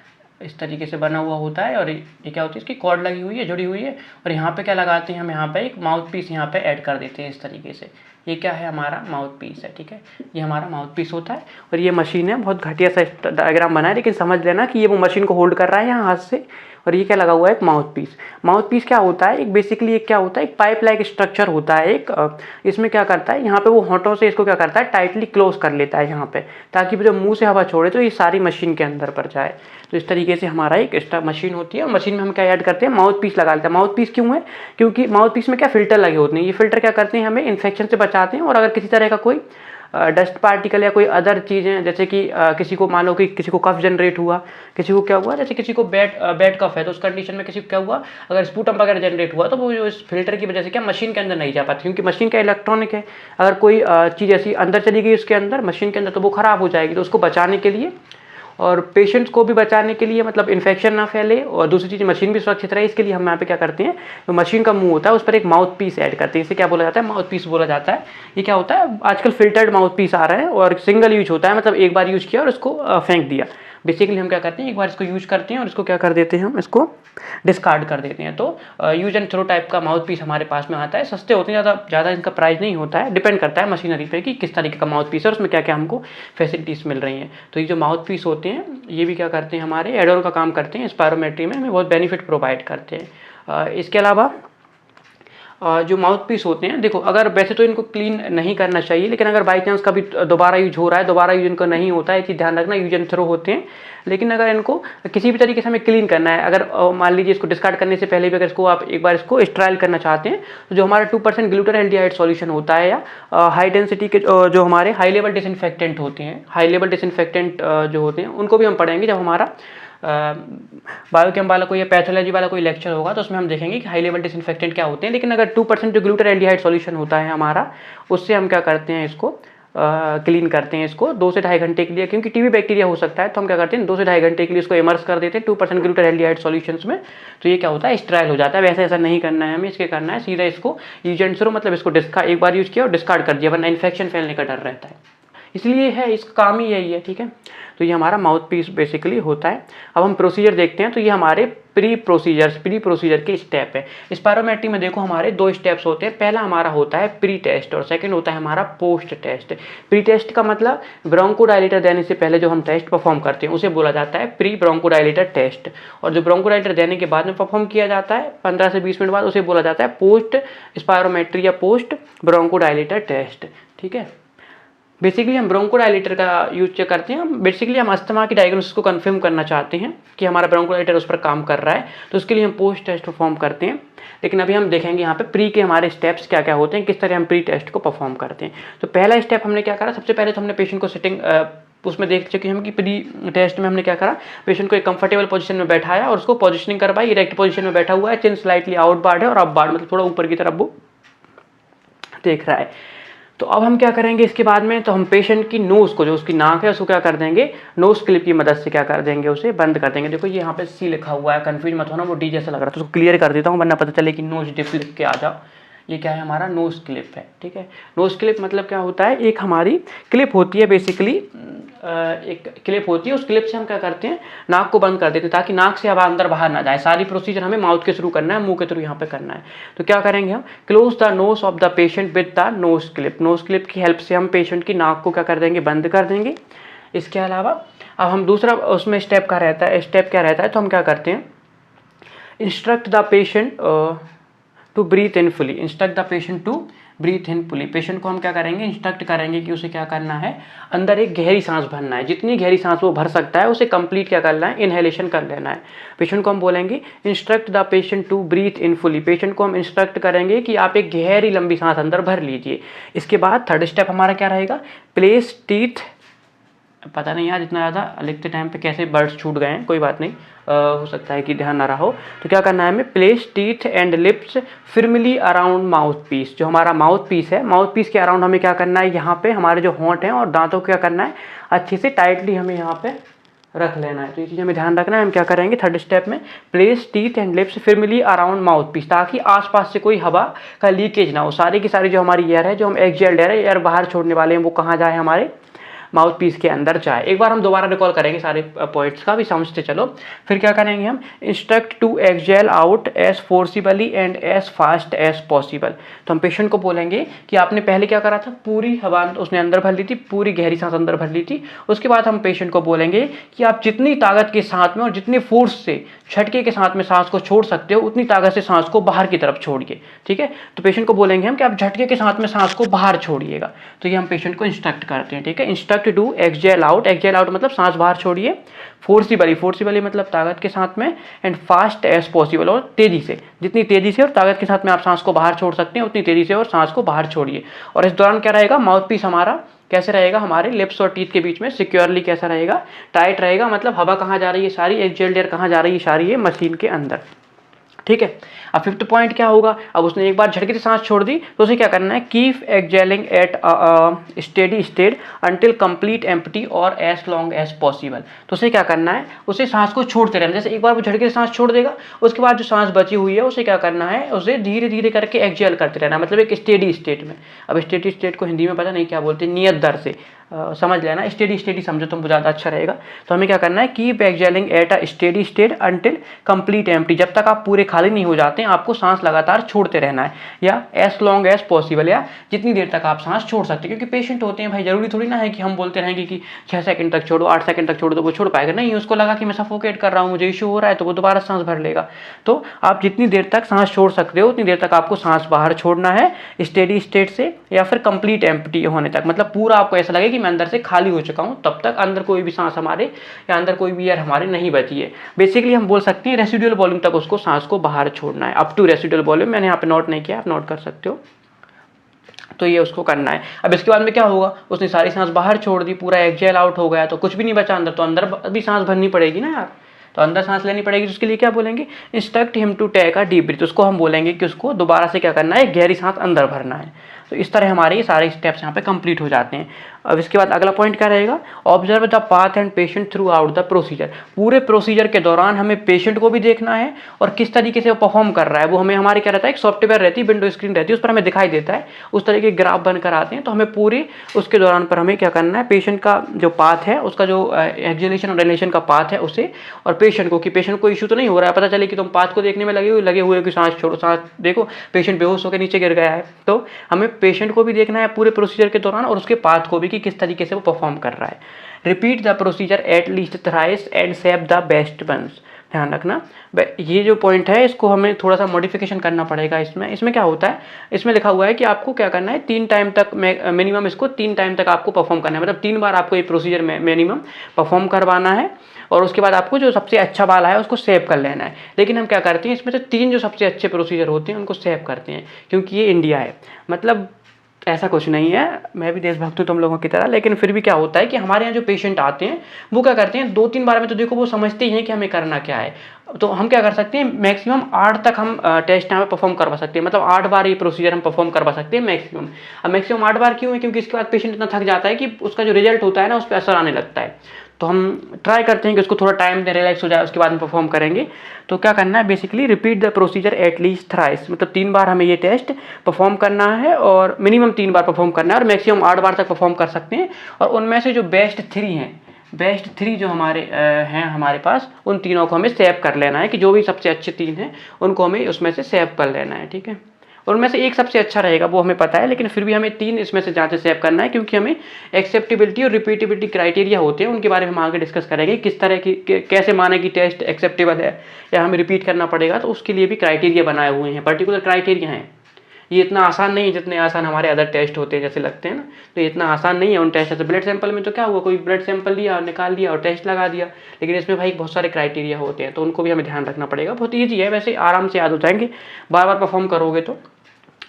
इस तरीके से बना हुआ होता है। और ये क्या होती है, इसकी कॉर्ड लगी हुई है, जुड़ी हुई है। और यहाँ पे क्या लगाते हैं, हम यहाँ पे एक माउथ पीस यहाँ पे ऐड कर देते हैं इस तरीके से। ये क्या है, हमारा माउथ पीस है। ठीक है, ये हमारा माउथ पीस होता है। और ये मशीन है, बहुत घटिया सा डायग्राम बना है, लेकिन समझ लेना कि ये वो मशीन को होल्ड कर रहा है यहाँ हाथ से। और ये क्या लगा हुआ है, एक माउथ पीस। माउथ पीस क्या होता है, एक बेसिकली एक क्या होता है, एक पाइप लाइक स्ट्रक्चर होता है एक। इसमें क्या करता है, यहाँ पे वो होंठों से इसको क्या करता है, टाइटली क्लोज कर लेता है यहाँ पे, ताकि जब मुंह से हवा छोड़े तो ये सारी मशीन के अंदर पर जाए। तो इस तरीके से हमारा एक मशीन होती है और मशीन में हम क्या ऐड करते हैं, माउथ पीस लगा लेते हैं। माउथ पीस क्यों है, क्योंकि माउथ पीस में क्या फिल्टर लगे होते हैं। ये फिल्टर क्या करते हैं, हमें इन्फेक्शन से बचाते हैं। और अगर किसी तरह का कोई डस्ट पार्टिकल या कोई अदर चीज़ें, जैसे कि किसी को मान लो कि किसी को कफ जनरेट हुआ, किसी को क्या हुआ, जैसे किसी को बैड कफ है, तो उस कंडीशन में किसी को क्या हुआ, अगर स्पूटम वगैरह जनरेट हुआ तो वो इस फिल्टर की वजह से क्या मशीन के अंदर नहीं जा पाती, क्योंकि मशीन का इलेक्ट्रॉनिक है। अगर कोई चीज़ ऐसी अंदर चली गई उसके अंदर, मशीन के अंदर, तो वो ख़राब हो जाएगी। तो उसको बचाने के लिए और पेशेंट्स को भी बचाने के लिए, मतलब इन्फेक्शन ना फैले और दूसरी चीज़ मशीन भी सुरक्षित रहे, इसके लिए हम यहाँ पे क्या करते हैं, तो मशीन का मुंह होता है उस पर एक माउथ पीस ऐड करते हैं। इसे क्या बोला जाता है, माउथ पीस बोला जाता है। ये क्या होता है, आजकल फिल्टर्ड माउथ पीस आ रहा है और सिंगल यूज होता है, मतलब एक बार यूज किया और उसको फेंक दिया। बेसिकली हम क्या करते हैं, एक बार इसको यूज करते हैं और इसको क्या कर देते हैं, हम इसको डिस्कार्ड कर देते हैं। तो यूज एंड थ्रो टाइप का माउथ पीस हमारे पास में आता है, सस्ते होते हैं, ज़्यादा इनका प्राइस नहीं होता है, डिपेंड करता है मशीनरी पे कि किस तरीके का माउथ पीस है और उसमें क्या क्या हमको फैसिलिटीज़ मिल रही हैं। तो ये जो माउथ पीस होते हैं ये भी क्या करते हैं, हमारे एड ऑन का काम करते हैं, स्पायरोमेट्री में हमें बहुत बेनिफिट प्रोवाइड करते हैं। इसके अलावा जो माउथ पीस होते हैं, देखो अगर वैसे तो इनको क्लीन नहीं करना चाहिए, लेकिन अगर बाई चांस कभी दोबारा यूज हो रहा है, दोबारा यूज इनको नहीं होता है, ये चीज़ ध्यान रखना, यूज एंड थ्रो होते हैं। लेकिन अगर इनको किसी भी तरीके से हमें क्लीन करना है, अगर मान लीजिए इसको डिस्कार्ड करने से पहले भी अगर इसको आप एक बार इसको स्ट्राइल करना चाहते हैं, तो जो हमारा 2% ग्लूटाराल्डिहाइड सॉल्यूशन होता है या हाई डेंसिटी के जो हमारे हाई लेवल डिसइंफेक्टेंट होते हैं, हाई लेवल डिसइंफेक्टेंट जो होते हैं उनको भी हम पढ़ेंगे जब हमारा बायोकेम वाला कोई या पैथोलॉजी वाला कोई लेक्चर होगा, तो उसमें हम देखेंगे कि हाई लेवल डिसइंफेक्टेंट क्या होते हैं। लेकिन अगर 2% जो ग्लूटाराल्डिहाइड सॉल्यूशन होता है हमारा, उससे हम क्या करते हैं, इसको क्लीन करते हैं इसको 2 से ढाई घंटे के लिए, क्योंकि टीबी बैक्टीरिया हो सकता है, तो हम क्या करते हैं 2 से ढाई घंटे के लिए इसको इमर्स कर देते हैं 2% ग्लूटाराल्डिहाइड सॉल्यूशंस में। तो ये क्या होता है, स्टेराइल हो जाता है। वैसे ऐसा नहीं करना है हमें, इसके करना है सीधा इसको यूज एंड थ्रो, मतलब इसको एक बार यूज किया और डिस्कार्ड कर दिया, वरना इन्फेक्शन फैलने का डर रहता है, इसलिए है, इसका काम ही यही है। ठीक है, तो ये हमारा माउथ पीस बेसिकली होता है। अब हम प्रोसीजर देखते हैं, तो ये हमारे प्री प्रोसीजर के स्टेप है। स्पायरोमेट्री में देखो हमारे 2 स्टेप्स होते हैं, पहला हमारा होता है प्री टेस्ट और सेकंड होता है हमारा पोस्ट टेस्ट। प्री टेस्ट का मतलब ब्रोंकोडायलेटर देने से पहले जो हम टेस्ट परफॉर्म करते हैं उसे बोला जाता है प्री ब्रोंकोडायलेटर टेस्ट, और जो ब्रोंकोडायलेटर देने के बाद में परफॉर्म किया जाता है 15 से 20 मिनट बाद, उसे बोला जाता है पोस्ट स्पायरोमेट्री या पोस्ट ब्रोंकोडायलेटर टेस्ट। ठीक है, बेसिकली हम ब्रोंकोडायलेटर का यूज करते हैं, हम अस्थमा की डायग्नोसिस को कंफर्म करना चाहते हैं कि हमारा ब्रोंकोडायलेटर उस पर काम कर रहा है, तो उसके लिए हम पोस्ट टेस्ट परफॉर्म करते हैं। लेकिन अभी हम देखेंगे यहाँ पे प्री के हमारे स्टेप्स क्या क्या होते हैं, किस तरह हम प्री टेस्ट को परफॉर्म करते हैं। तो पहला स्टेप हमने क्या करा, सबसे पहले तो हमने पेशेंट को सिटिंग उसमें देख चुके हम कि प्री टेस्ट में हमने क्या करा, पेशेंट को एक कंफर्टेबल पोजीशन में बैठाया और उसको पोजिशनिंग करवाई। इरेक्ट पोजीशन में बैठा हुआ है, चिन स्लाइटली आउटवार्ड है और अपवार्ड मतलब थोड़ा ऊपर की तरफ वो देख रहा है। तो अब हम क्या करेंगे इसके बाद में, तो हम पेशेंट की नोज को, जो उसकी नाक है, उसको क्या कर देंगे, नोज क्लिप की मदद से क्या कर देंगे, उसे बंद कर देंगे। देखो ये यहाँ पे सी लिखा हुआ है, कंफ्यूज मत होना, वो डी जैसा लग रहा है, तो उसको क्लियर कर देता हूँ वरना पता चले कि नोज डिप लिख के आ जाओ। ये क्या है, हमारा नोज क्लिप है। ठीक है, नोज क्लिप मतलब क्या होता है, एक हमारी क्लिप होती है, बेसिकली एक क्लिप होती है, उस क्लिप से हम क्या करते हैं, नाक को बंद कर देते हैं ताकि नाक से हवा अंदर बाहर ना जाए। सारी प्रोसीजर हमें माउथ के थ्रू करना है, मुंह के थ्रू यहाँ पे करना है। तो क्या करेंगे हम, close the nose of the patient with the nose clip, nose clip की हेल्प से हम पेशेंट की नाक को क्या कर देंगे, बंद कर देंगे। इसके अलावा अब हम दूसरा उसमें स्टेप क्या रहता है, तो हम क्या करते हैं, instruct the patient to breathe in fully, instruct the patient to breathe in fully. Patient को हम क्या करेंगे, इंस्ट्रक्ट करेंगे कि उसे क्या करना है, अंदर एक गहरी सांस भरना है, जितनी गहरी सांस वो भर सकता है उसे कंप्लीट क्या करना है, इनहेलेशन कर लेना है। पेशेंट को हम बोलेंगे instruct the patient to breathe in fully, patient को हम इंस्ट्रक्ट करेंगे कि आप एक गहरी लंबी सांस अंदर भर लीजिए। इसके बाद थर्ड स्टेप हमारा क्या रहेगा, प्लेस टीथ, पता नहीं यार इतना ज़्यादा लिखते टाइम पे कैसे वर्ड्स छूट गए हैं, कोई बात नहीं, हो सकता है कि ध्यान ना रहा हो। तो क्या करना है हमें, place teeth and lips firmly around mouthpiece, जो हमारा माउथ पीस है, माउथ पीस के अराउंड हमें क्या करना है, यहाँ पे हमारे जो होंठ हैं और दांतों को क्या करना है, अच्छे से टाइटली हमें यहाँ पे रख लेना है। तो ये चीज़ हमें ध्यान रखना है। हम क्या करेंगे थर्ड स्टेप में, place teeth and lips firmly around mouthpiece, ताकि आसपास से कोई हवा का लीकेज ना हो। सारी की सारी जो हमारी एयर है, जो हम एक्सहेल्ड एयर बाहर छोड़ने वाले हैं, वो कहाँ जाए, हमारे माउथ पीस के अंदर जाए। एक बार हम दोबारा रिकॉल करेंगे सारे पॉइंट्स का भी, समझते चलो। फिर क्या करेंगे हम, instruct to exhale out as forcibly and as fast as possible. तो हम पेशेंट को बोलेंगे कि आपने पहले क्या करा था, पूरी हवा उसने अंदर भर ली थी, पूरी गहरी सांस अंदर भर ली थी। उसके बाद हम पेशेंट को बोलेंगे कि आप जितनी ताकत के साथ में और जितनी फोर्स से झटके के साथ में सांस को छोड़ सकते हो, उतनी ताकत से सांस को बाहर की तरफ छोड़िए। ठीक है, तो पेशेंट को बोलेंगे हम कि आप झटके के साथ में सांस को बाहर छोड़िएगा। तो ये हम पेशेंट को इंस्ट्रक्ट करते हैं। ठीक है, इंस्ट्रक्ट टू एक्सहेल आउट मतलब सांस बाहर छोड़िए, फोर्सिबली मतलब ताकत के साथ में, एंड फास्ट एज पॉसिबल और तेजी से, जितनी तेजी से और ताकत के साथ में आप सांस को बाहर छोड़ सकते हैं उतनी तेजी से और सांस को बाहर छोड़िए। और इस दौरान क्या रहेगा, माउथ पीस हमारा कैसे रहेगा, हमारे लिप्स और टीथ के बीच में सिक्योरली कैसा रहेगा, टाइट रहेगा। मतलब हवा कहाँ जा रही है सारी, एक्सहेल्ड एयर कहाँ जा रही है सारी, ये मशीन के अंदर। ठीक है, अब फिफ्थ पॉइंट क्या होगा, अब उसने एक बार झटके से सांस छोड़ दी तो उसे क्या करना है, keep exhaling at steady state until complete empty और एज लॉन्ग एज पॉसिबल। तो उसे क्या करना है, उसे सांस को छोड़ते रहना। जैसे एक बार वो झटके से सांस छोड़ देगा, उसके बाद जो सांस बची हुई है उसे क्या करना है, उसे धीरे धीरे करके एक्सहेल करते रहना, मतलब एक स्टेडी स्टेट में। अब स्टेडी स्टेट को हिंदी में पता नहीं क्या बोलते, नियत दर से, समझ लेना, स्टेडी स्टेडी समझो तुम ज़्यादा अच्छा रहेगा। तो हमें क्या करना है, keep exhaling at a steady state until complete empty, जब तक आप पूरे खाली नहीं हो जाते हैं आपको सांस लगातार छोड़ते रहना है, या एज लॉन्ग एज पॉसिबल, या जितनी देर तक आप सांस छोड़ सकते हैं। क्योंकि पेशेंट होते हैं भाई, जरूरी थोड़ी ना है कि हम बोलते रहेंगे कि 6 सेकंड तक छोड़ो, 8 सेकंड तक छोड़ो तो वो छोड़ पाएगा, नहीं, उसको लगा कि मैं सफोकेट कर रहा हूँ, मुझे इशू हो रहा है, तो वो दोबारा सांस भर लेगा। तो आप जितनी देर तक सांस छोड़ सकते हो उतनी देर तक आपको सांस बाहर छोड़ना है स्टेडी स्टेट से, या फिर कंप्लीट एम्प्टी होने तक, मतलब पूरा आपको ऐसा लगे कि मैं अंदर से खाली हो चुका हूँ, तब तक अंदर कोई भी सांस हमारे या अंदर कोई भी एयर हमारे नहीं बची है। बेसिकली हम बोल सकते हैं रेसिडुअल वॉल्यूम तक उसको सांस को बाहर छोड़ना है, अप टू रेसिडुअल वॉल्यूम। मैंने यहाँ पे नोट नहीं किया, आप नोट कर सकते हो। तो ये उसको करना है। अब इसके बाद में क्या होगा, उसने सारी सांस बाहर छोड़ दी, पूरा एक्सहेल आउट हो गया, तो कुछ भी नहीं बचा अंदर, तो अंदर भी सांस भरनी पड़ेगी ना यार, तो अंदर सांस लेनी पड़ेगी। तो उसके लिए क्या बोलेंगे, instruct him to take a deep breath, उसको हम बोलेंगे कि उसको दोबारा से क्या करना है, गहरी सांस अंदर भरना है। तो इस तरह हमारे ये सारे स्टेप्स यहाँ पे कंप्लीट हो जाते हैं। अब इसके बाद अगला पॉइंट क्या रहेगा, observe the path and patient through out the procedure, पूरे प्रोसीजर के दौरान हमें पेशेंट को भी देखना है और किस तरीके से वो परफॉर्म कर रहा है, वो हमें हमारे क्या रहता है, एक सॉफ्टवेयर रहती है, विंडो स्क्रीन रहती है, उस पर हमें दिखाई देता है, उस तरह के ग्राफ बनकर आते हैं। तो हमें पूरी उसके दौरान पर हमें क्या करना है, पेशेंट का जो पाथ है, उसका जो एक्सहेलेशन और इनहेलेशन का पाथ है उसे, और पेशेंट को, कि पेशेंट को इशू तो नहीं हो रहा है, पता चले कि तुम पाथ को देखने में लगे हुए कि सांस छोड़ो, सांस देखो पेशेंट बेहोश होकर नीचे गिर गया है। तो हमें पेशेंट को भी देखना है पूरे प्रोसीजर के दौरान और उसके पाथ को भी कि किस तरीके से वो परफॉर्म कर रहा है। Repeat the procedure at least thrice and save the best ones, ध्यान रखना। ये जो पॉइंट है इसको हमें थोड़ा सा मॉडिफिकेशन करना पड़ेगा। इसमें क्या होता है, इसमें लिखा हुआ है कि आपको क्या करना है, 3 टाइम तक मिनिमम, इसको 3 टाइम तक आपको परफॉर्म करना है, मतलब 3 बार आपको ये प्रोसीजर मिनिमम परफॉर्म करवाना है, और उसके बाद आपको जो सबसे अच्छा वाला है उसको सेव कर लेना है। लेकिन हम क्या करते हैं, इसमें से 3 जो सबसे अच्छे प्रोसीजर होते हैं उनको सेव करते हैं, क्योंकि ये इंडिया है, मतलब ऐसा कुछ नहीं है, मैं भी देशभक्त हूँ तुम लोगों की तरह, लेकिन फिर भी क्या होता है कि हमारे यहाँ जो पेशेंट आते हैं वो क्या करते हैं, 2-3 बार में तो देखो वो समझते ही हैं कि हमें करना क्या है। तो हम क्या कर सकते हैं, मैक्सिमम 8 तक हम टेस्ट यहाँ पे परफॉर्म करवा सकते हैं, मतलब 8 बार ये प्रोसीजर हम परफॉर्म करवा सकते हैं मैक्सिमम। अब मैक्सिमम 8 बार क्यों है, क्योंकि इसके बाद पेशेंट इतना थक जाता है कि उसका जो रिजल्ट होता है ना उस पर असर आने लगता है। तो हम ट्राई करते हैं कि उसको थोड़ा टाइम दें, रिलैक्स हो जाए, उसके बाद हम परफॉर्म करेंगे। तो क्या करना है, basically repeat the procedure at least thrice, मतलब 3 बार हमें ये टेस्ट परफॉर्म करना है, और मिनिमम 3 बार परफॉर्म करना है, और मैक्सिमम 8 बार तक परफॉर्म कर सकते हैं। और उनमें से जो बेस्ट 3 हैं, बेस्ट 3 जो हमारे हैं हमारे पास, उन तीनों को हमें सेव कर लेना है, कि जो भी सबसे अच्छे 3 हैं उनको हमें उसमें से सेव कर लेना है, ठीक है। उनमें से एक सबसे अच्छा रहेगा वो हमें पता है, लेकिन फिर भी हमें 3 इसमें से जांच सेव करना है, क्योंकि हमें एक्सेप्टेबिलिटी और रिपीटेबिलिटी क्राइटेरिया होते हैं, उनके बारे में हम आगे डिस्कस करेंगे, किस तरह की कैसे माने कि टेस्ट एक्सेप्टेबल है या हमें रिपीट करना पड़ेगा। तो उसके लिए भी क्राइटेरिया बनाए हुए हैं, पर्टिकुलर क्राइटेरिया हैं। ये इतना आसान नहीं है जितने आसान हमारे अदर टेस्ट होते हैं जैसे लगते हैं ना, तो ये इतना आसान नहीं है उन टेस्ट। जैसे ब्लड सैंपल में तो क्या हुआ, कोई ब्लड सैंपल लिया और निकाल दिया और टेस्ट लगा दिया, लेकिन इसमें भाई बहुत सारे क्राइटेरिया होते हैं, तो उनको भी हमें ध्यान रखना पड़ेगा। बहुत ईजी है वैसे, आराम से याद हो जाएंगे, बार बार परफॉर्म करोगे तो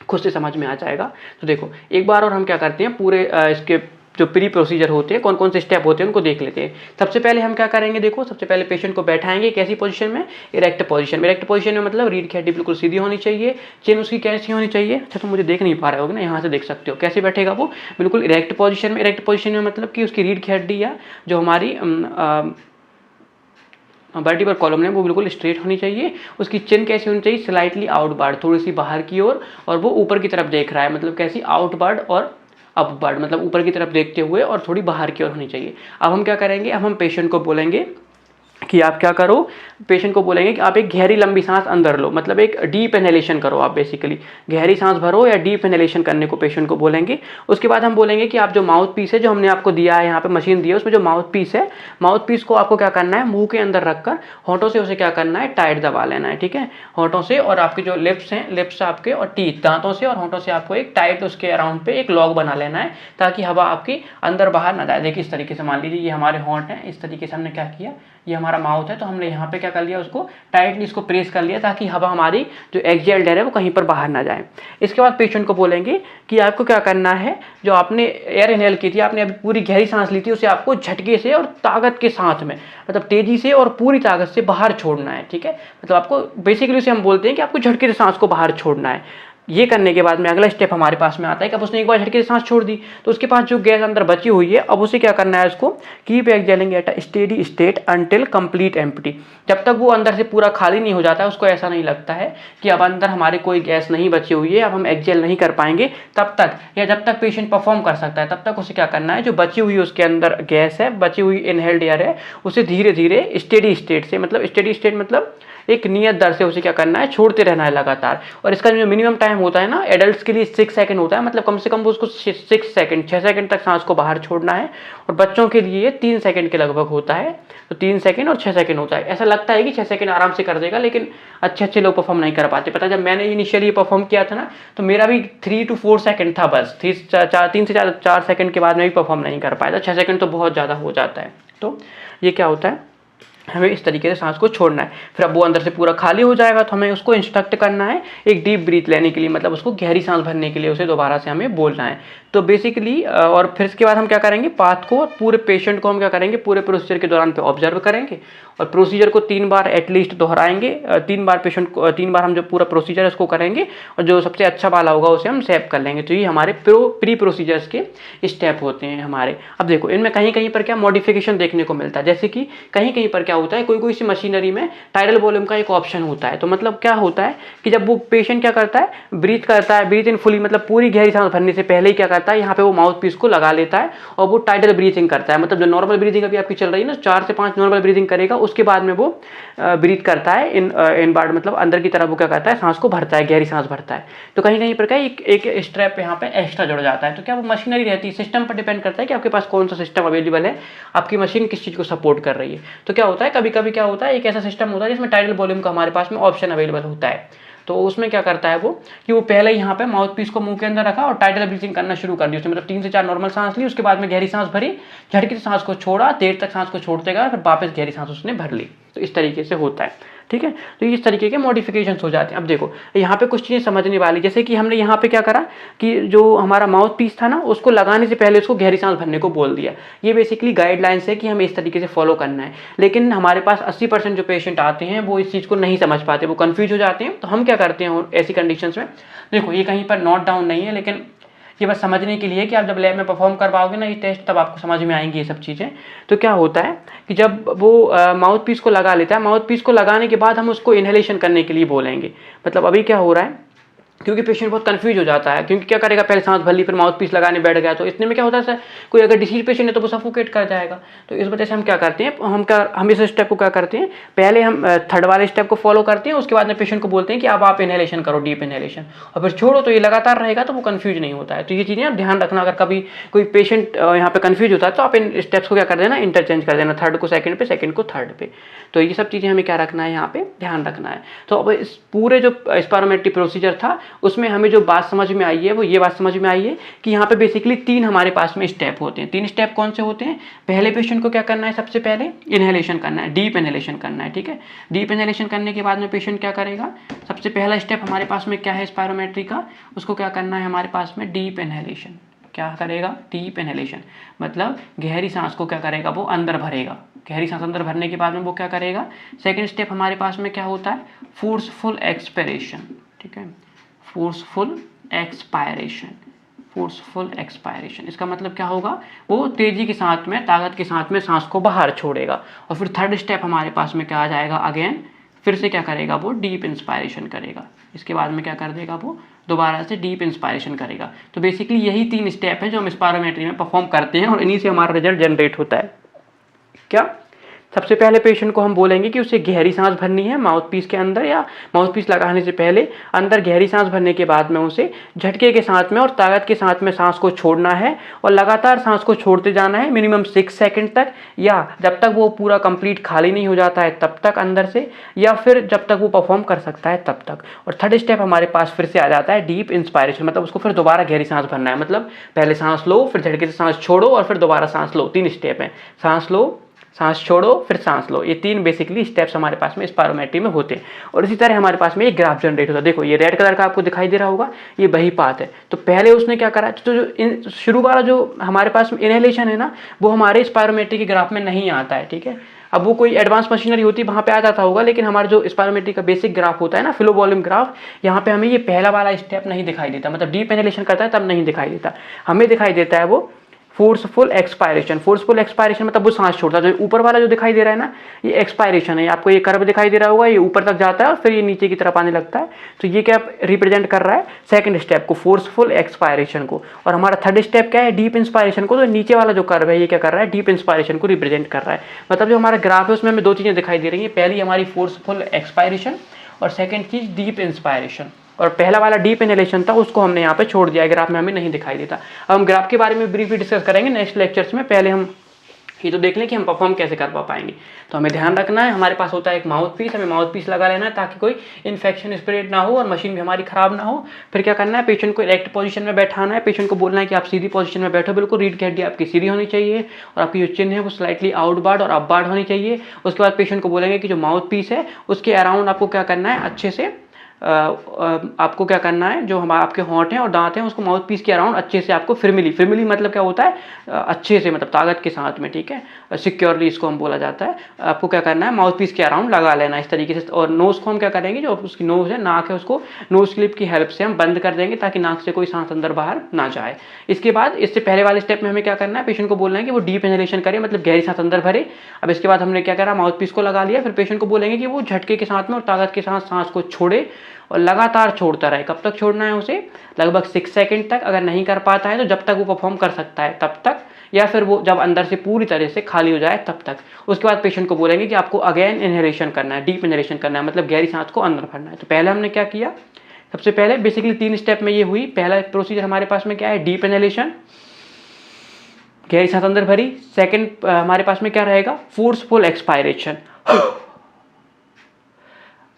खुद से समझ में आ जाएगा। तो देखो एक बार और हम क्या करते हैं, पूरे इसके जो प्री प्रोसीजर होते हैं, कौन कौन से स्टेप होते हैं उनको देख लेते हैं। सबसे पहले हम क्या करेंगे, देखो सबसे पहले पेशेंट को बैठाएंगे कैसी पोजीशन में, इरेक्ट पोजीशन में। इरेक्ट पोजीशन में मतलब रीढ़ की हड्डी बिल्कुल सीधी होनी चाहिए, चेन उसकी कैसी होनी चाहिए, अच्छा तो मुझे देख नहीं पा रहे होगे ना, यहाँ से देख सकते हो कैसे बैठेगा वो, बिल्कुल इरेक्ट पोजीशन में। इरेक्ट पोजीशन में मतलब कि उसकी रीढ़ की हड्डी या जो हमारी वर्टिब्रल कॉलम है वो बिल्कुल स्ट्रेट होनी चाहिए। उसकी चिन कैसी होनी चाहिए, स्लाइटली आउटवर्ड, थोड़ी सी बाहर की ओर, और वो ऊपर की तरफ देख रहा है, मतलब कैसी, आउटवर्ड और अपवर्ड, मतलब ऊपर की तरफ देखते हुए और थोड़ी बाहर की ओर होनी चाहिए। अब हम क्या करेंगे, अब हम पेशेंट को बोलेंगे कि आप क्या करो, पेशेंट को बोलेंगे कि आप एक गहरी लंबी सांस अंदर लो, मतलब एक डीप इनहेलेशन करो, आप बेसिकली गहरी सांस भरो या डीप इनहेलेशन करने को पेशेंट को बोलेंगे। उसके बाद हम बोलेंगे कि आप जो माउथ पीस है जो हमने आपको दिया है, यहाँ पे मशीन दी है, उसमें जो माउथ पीस है, माउथ पीस को आपको क्या करना है, मुंह के अंदर रखकर होंठों से उसे क्या करना है, टाइट दबा लेना है, ठीक है। होंठों से और आपके जो लिप्स हैं, लिप्स आपके और टीथ, दांतों से और होंठों से आपको एक टाइट उसके अराउंड पे एक लॉग बना लेना है, ताकि हवा आपकी अंदर बाहर ना जाए। देखिए इस तरीके से मान लीजिए ये हमारे होंठ हैं, इस तरीके से हमने क्या किया, ये हमारा माउथ है, तो हमने यहाँ पे क्या कर लिया, उसको टाइटली इसको प्रेस कर लिया, ताकि हवा हमारी जो एक्सहेल्ड एयर है वो कहीं पर बाहर ना जाए। इसके बाद पेशेंट को बोलेंगे कि आपको क्या करना है, जो आपने एयर इनहेल की थी, आपने अभी पूरी गहरी सांस ली थी, उसे आपको झटके से और ताकत के साथ में, मतलब तेजी से और पूरी ताकत से बाहर छोड़ना है, ठीक है। मतलब आपको बेसिकली उसे हम बोलते हैं कि आपको झटके से सांस को बाहर छोड़ना है। ये करने के बाद में अगला स्टेप हमारे पास में आता है कि अब उसने एक बार झटके से सांस छोड़ दी तो उसके पास जो गैस अंदर बची हुई है, अब उसे क्या करना है, उसको keep exhaling at a steady state until complete empty. जब तक वो अंदर से पूरा खाली नहीं हो जाता है, उसको ऐसा नहीं लगता है कि अब अंदर हमारे कोई गैस नहीं बची हुई है, अब हम एक्सहेल नहीं कर पाएंगे, तब तक या जब तक पेशेंट परफॉर्म कर सकता है तब तक उसे क्या करना है, जो बची हुई उसके अंदर गैस है, बची हुई इनहेल्ड एयर है, उसे धीरे धीरे स्टेडी स्टेट से, मतलब स्टेडी स्टेट मतलब एक नियत दर से उसे क्या करना है, छोड़ते रहना है लगातार। और इसका जो मिनिमम टाइम होता है ना एडल्ट्स के लिए 6 सेकंड होता है, मतलब कम से कम उसको 6 सेकंड 6 सेकंड तक सांस को बाहर छोड़ना है। और बच्चों के लिए 3 सेकंड के लगभग होता है, तो 3 सेकंड और 6 सेकंड होता है। ऐसा लगता है कि 6 सेकंड आराम से कर देगा, लेकिन अच्छे लोग परफॉर्म नहीं कर पाते। पता जब मैंने इनिशियली परफॉर्म किया था ना, तो मेरा भी 3 to 4 सेकंड था बस, 3 से 4 सेकंड के बाद में भी परफॉर्म नहीं कर पाया था। 6 सेकंड तो बहुत ज़्यादा हो जाता है। तो ये क्या होता है, हमें इस तरीके से सांस को छोड़ना है। फिर अब वो अंदर से पूरा खाली हो जाएगा तो हमें उसको इंस्ट्रक्ट करना है एक डीप ब्रीथ लेने के लिए, मतलब उसको गहरी सांस भरने के लिए उसे दोबारा से हमें बोलना है। तो बेसिकली और फिर इसके बाद हम क्या करेंगे, पाथ को, पूरे पेशेंट को हम क्या करेंगे, पूरे प्रोसीजर के दौरान पे ऑब्जर्व करेंगे और प्रोसीजर को 3 बार एटलीस्ट दोहराएंगे। 3 बार पेशेंट को 3 बार हम जो पूरा प्रोसीजर है उसको करेंगे और जो सबसे अच्छा वाला होगा उसे हम सेव कर लेंगे। तो ये हमारे प्री प्रोसीजर्स के स्टेप होते हैं हमारे। अब देखो इनमें कहीं कहीं पर क्या मॉडिफिकेशन देखने को मिलता है, जैसे कि कहीं कहीं पर क्या होता है, कोई सी मशीनरी में टाइडल वॉल्यूम का एक ऑप्शन होता है। तो मतलब क्या होता है कि जब वो पेशेंट क्या करता है, ब्रीथ करता है, ब्रीथ इन फुली, मतलब पूरी गहरी सांस भरने से पहले ही क्या करता है, यहाँ पे वो माउथ पीस को लगा लेता है और वो टाइडल ब्रीथिंग करता है। मतलब जो नॉर्मल ब्रीथिंग अभी आपकी चल रही है ना, 4 से 5 नॉर्मल ब्रीथिंग करेगा, उसके बाद में वो ब्रीथ करता है इन बार्ड, मतलब अंदर की तरफ वो क्या करता है, सांस को भरता है, गहरी सांस भरता है। तो कहीं कहीं पर क्या एक स्ट्रैप यहाँ पे एक्स्ट्रा जुड़ जाता है। तो क्या वो मशीनरी रहती है, सिस्टम पर डिपेंड करता है कि आपके पास कौन सा सिस्टम अवेलेबल है, आपकी मशीन किस चीज़ को सपोर्ट कर रही है। तो क्या होता है, कभी कभी क्या होता है, एक ऐसा सिस्टम होता है जिसमें टाइडल वॉल्यूम का हमारे पास में ऑप्शन अवेलेबल होता है। तो उसमें क्या करता है वो कि वो पहले यहाँ पे माउथ पीस को मुंह के अंदर रखा और टाइडल ब्रीथिंग करना शुरू कर दी उसने, मतलब 3 से 4 नॉर्मल सांस ली, उसके बाद में गहरी सांस भरी, झटके से सांस को छोड़ा, देर तक सांस को छोड़ते गया, फिर वापस गहरी सांस उसने भर ली। तो इस तरीके से होता है, ठीक है। तो इस तरीके के मॉडिफिकेशंस हो जाते हैं। अब देखो यहाँ पे कुछ चीज़ें समझने वाली, जैसे कि हमने यहाँ पे क्या करा कि जो हमारा माउथ पीस था ना, उसको लगाने से पहले उसको गहरी सांस भरने को बोल दिया। ये बेसिकली गाइडलाइंस है कि हमें इस तरीके से फॉलो करना है। लेकिन हमारे पास 80% जो पेशेंट आते हैं वो इस चीज़ को नहीं समझ पाते, वो कन्फ्यूज हो जाते हैं। तो हम क्या करते हैं ऐसी कंडीशंस में, देखो ये कहीं पर नोट डाउन नहीं है, लेकिन ये बस समझने के लिए कि आप जब लैब में परफॉर्म कर पाओगे ना ये टेस्ट, तब आपको समझ में आएंगी ये सब चीज़ें। तो क्या होता है कि जब वो माउथ पीस को लगा लेता है, माउथ पीस को लगाने के बाद हम उसको इनहेलेशन करने के लिए बोलेंगे। मतलब अभी क्या हो रहा है, क्योंकि पेशेंट बहुत कंफ्यूज हो जाता है, क्योंकि क्या करेगा, पहले सांस भर ली फिर माउथ पीस लगाने बैठ गया, तो इतने में क्या होता है सर, कोई अगर डिसीज पेशेंट है तो वो सफोकेट कर जाएगा। तो इस वजह से हम क्या करते हैं, हम इस स्टेप को क्या करते हैं, पहले हम थर्ड वाले स्टेप को फॉलो करते हैं, उसके बाद में पेशेंट को बोलते हैं कि अब आप इनहेलेशन करो, डीप इनहेलेशन, और फिर छोड़ो। तो ये लगातार रहेगा तो वो कंफ्यूज नहीं होता है। तो ये चीज़ें आप ध्यान रखना, अगर कभी कोई पेशेंट यहाँ पे कंफ्यूज होता है तो आप इन स्टेप्स को क्या कर देना, इंटरचेंज कर देना, थर्ड को सेकंड पे, सेकंड को थर्ड पे। तो ये सब चीज़ें हमें क्या रखना है, यहाँ पे ध्यान रखना है। तो अब इस पूरे जो स्पायरोमेट्री प्रोसीजर था उसमें हमें जो बात समझ में आई है वो ये बात समझ में आई है कि यहाँ पे बेसिकली 3 हमारे पास में स्टेप होते हैं। 3 स्टेप कौन से होते हैं, पहले पेशेंट को क्या करना है, सबसे पहले इनहेलेशन करना है, डीप इनहेलेशन करना है, ठीक है। डीप इनहेलेशन करने के बाद में पेशेंट क्या करेगा, सबसे पहला स्टेप हमारे पास में क्या है स्पायरोमेट्री का, उसको क्या करना है हमारे पास में, डीप इनहेलेशन। क्या करेगा, डीप इनहेलेशन, मतलब गहरी सांस को क्या करेगा, वो अंदर भरेगा। गहरी सांस अंदर भरने के बाद में वो क्या करेगा, सेकेंड स्टेप हमारे पास में क्या होता है, फोर्सफुल एक्सपिरेशन, ठीक है, फोर्सफुल एक्सपायरेशन, फोर्सफुल एक्सपायरेशन। इसका मतलब क्या होगा, वो तेजी के साथ में, ताकत के साथ में सांस को बाहर छोड़ेगा। और फिर थर्ड स्टेप हमारे पास में क्या आ जाएगा, अगेन फिर से क्या करेगा, वो डीप इंस्पायरेशन करेगा। इसके बाद में क्या कर देगा, वो दोबारा से डीप इंस्पायरेशन करेगा। तो बेसिकली यही 3 स्टेप है जो हम स्पायरोमेट्री में परफॉर्म करते हैं और इन्हीं से हमारा रिजल्ट जनरेट होता है। क्या, सबसे पहले पेशेंट को हम बोलेंगे कि उसे गहरी सांस भरनी है माउथ पीस के अंदर, या माउथ पीस लगाने से पहले अंदर गहरी सांस भरने के बाद में उसे झटके के साथ में और ताकत के साथ में सांस को छोड़ना है और लगातार सांस को छोड़ते जाना है मिनिमम 6 सेकंड तक, या जब तक वो पूरा कंप्लीट खाली नहीं हो जाता है तब तक अंदर से, या फिर जब तक वो परफॉर्म कर सकता है तब तक। और थर्ड स्टेप हमारे पास फिर से आ जाता है डीप इंस्पायरेशन, मतलब उसको फिर दोबारा गहरी सांस भरना है। मतलब पहले सांस लो, फिर झटके से सांस छोड़ो और फिर दोबारा सांस लो। 3 स्टेप है, सांस लो, सांस छोड़ो, फिर सांस लो। ये 3 बेसिकली स्टेप्स हमारे पास में स्पायरोमेट्री में होते हैं। और इसी तरह हमारे पास में एक ग्राफ जनरेट होता है। देखो ये रेड कलर का आपको दिखाई दे रहा होगा, ये वही पाथ है। तो पहले उसने क्या करा, तो जो शुरू वाला जो हमारे पास में इनहेलेशन है ना, वो हमारे स्पायरोमेट्री के ग्राफ में नहीं आता है, ठीक है। अब वो कोई एडवांस मशीनरी होती वहाँ पे आ जाता होगा, लेकिन हमारा जो स्पायरोमेट्री का बेसिक ग्राफ होता है ना, फ्लो वॉल्यूम ग्राफ, यहाँ पे हमें ये पहला वाला स्टेप नहीं दिखाई देता, मतलब डीप इनहेलेशन करता है तब नहीं दिखाई देता, हमें दिखाई देता है वो फोर्सफुल एक्सपायरेशन। फोर्सफुल एक्सपायरेशन मतलब वो सांस छोड़ता है। जो ऊपर वाला जो दिखाई दे रहा है ना, ये एक्सपायरेशन है। आपको ये कर्व दिखाई दे रहा होगा, ये ऊपर तक जाता है और फिर ये नीचे की तरफ आने लगता है। तो ये क्या रिप्रेजेंट कर रहा है, सेकंड स्टेप को, फोर्सफुल एक्सपायरेशन को। और हमारा थर्ड स्टेप क्या है, डीप इंस्पायरेशन को। तो नीचे वाला जो कर्व है ये क्या कर रहा है, डीप इंस्पायरेशन को रिप्रेजेंट कर रहा है। मतलब जो हमारा ग्राफ है उसमें हमें दो चीजें दिखाई दे रही है, पहली हमारी फोर्सफुल एक्सपायरेशन और सेकंड चीज डीप इंस्पायरेशन। और पहला वाला डीप इनहेलेशन था, उसको हमने यहाँ पे छोड़ दिया, ग्राफ में हमें नहीं दिखाई देता। अब हम ग्राफ के बारे में ब्रीफली डिस्कस करेंगे नेक्स्ट लेक्चर्स में। पहले हम ये तो देख लें कि हम परफॉर्म कैसे कर पाएंगे। तो हमें ध्यान रखना है, हमारे पास होता है एक माउथ पीस, हमें माउथ पीस लगा लेना है ताकि कोई इन्फेक्शन स्प्रेड ना हो और मशीन भी हमारी खराब ना हो। फिर क्या करना है, पेशेंट को इरेक्ट पोजीशन में बैठाना है, पेशेंट को बोलना है कि आप सीधी पोजीशन में बैठो, बिल्कुल रीढ़ की हड्डी आपकी सीधी होनी चाहिए और आपकी जो चिन्ह है वो स्लाइटली आउटवार्ड और अपवार्ड होनी चाहिए। उसके बाद पेशेंट को बोलेंगे कि जो माउथ पीस है उसके अराउंड आपको क्या करना है, अच्छे से आपको क्या करना है, जो हमारे आपके होंठ हैं और दांत हैं उसको माउथ पीस के अराउंड अच्छे से आपको फिरमिली मतलब क्या होता है, अच्छे से, मतलब ताकत के साथ में, ठीक है, सिक्योरली इसको हम बोला जाता है। आपको क्या करना है, माउथ पीस के अराउंड लगा लेना इस तरीके से। और नोज को हम क्या करेंगे, जो उसकी नोज है, नाक है, उसको नोज क्लिप की हेल्प से हम बंद कर देंगे ताकि नाक से कोई सांस अंदर बाहर ना जाए। इसके बाद इससे पहले वाले स्टेप में हमें क्या करना है, पेशेंट को बोलना है कि वो डीप इनहेलेशन करे, मतलब गहरी सांस अंदर भरे। अब इसके बाद हमने क्या करा, माउथ पीस को लगा लिया, फिर पेशेंट को बोलेंगे कि वो झटके के साथ में और ताकत के साथ सांस को छोड़े और लगातार छोड़ता रहे। कब तक छोड़ना है उसे, लगभग 6 सेकंड तक। अगर नहीं कर पाता है तो जब तक वो परफॉर्म कर सकता है तब तक, या फिर वो जब अंदर से पूरी तरह से खाली हो जाए तब तक। उसके बाद पेशेंट को बोलेंगे कि आपको अगेन इनहेलेशन करना है, डीप इनहेलेशन करना है, मतलब गहरी सांस को अंदर भरना है। तो पहले हमने क्या किया, सबसे पहले बेसिकली 3 स्टेप में ये हुई। पहला प्रोसीजर हमारे पास में क्या है, डीप इनहेलेशन, गहरी सांस अंदर भरी। सेकंड हमारे पास में क्या रहेगा, फोर्सफुल एक्सपायरेशन,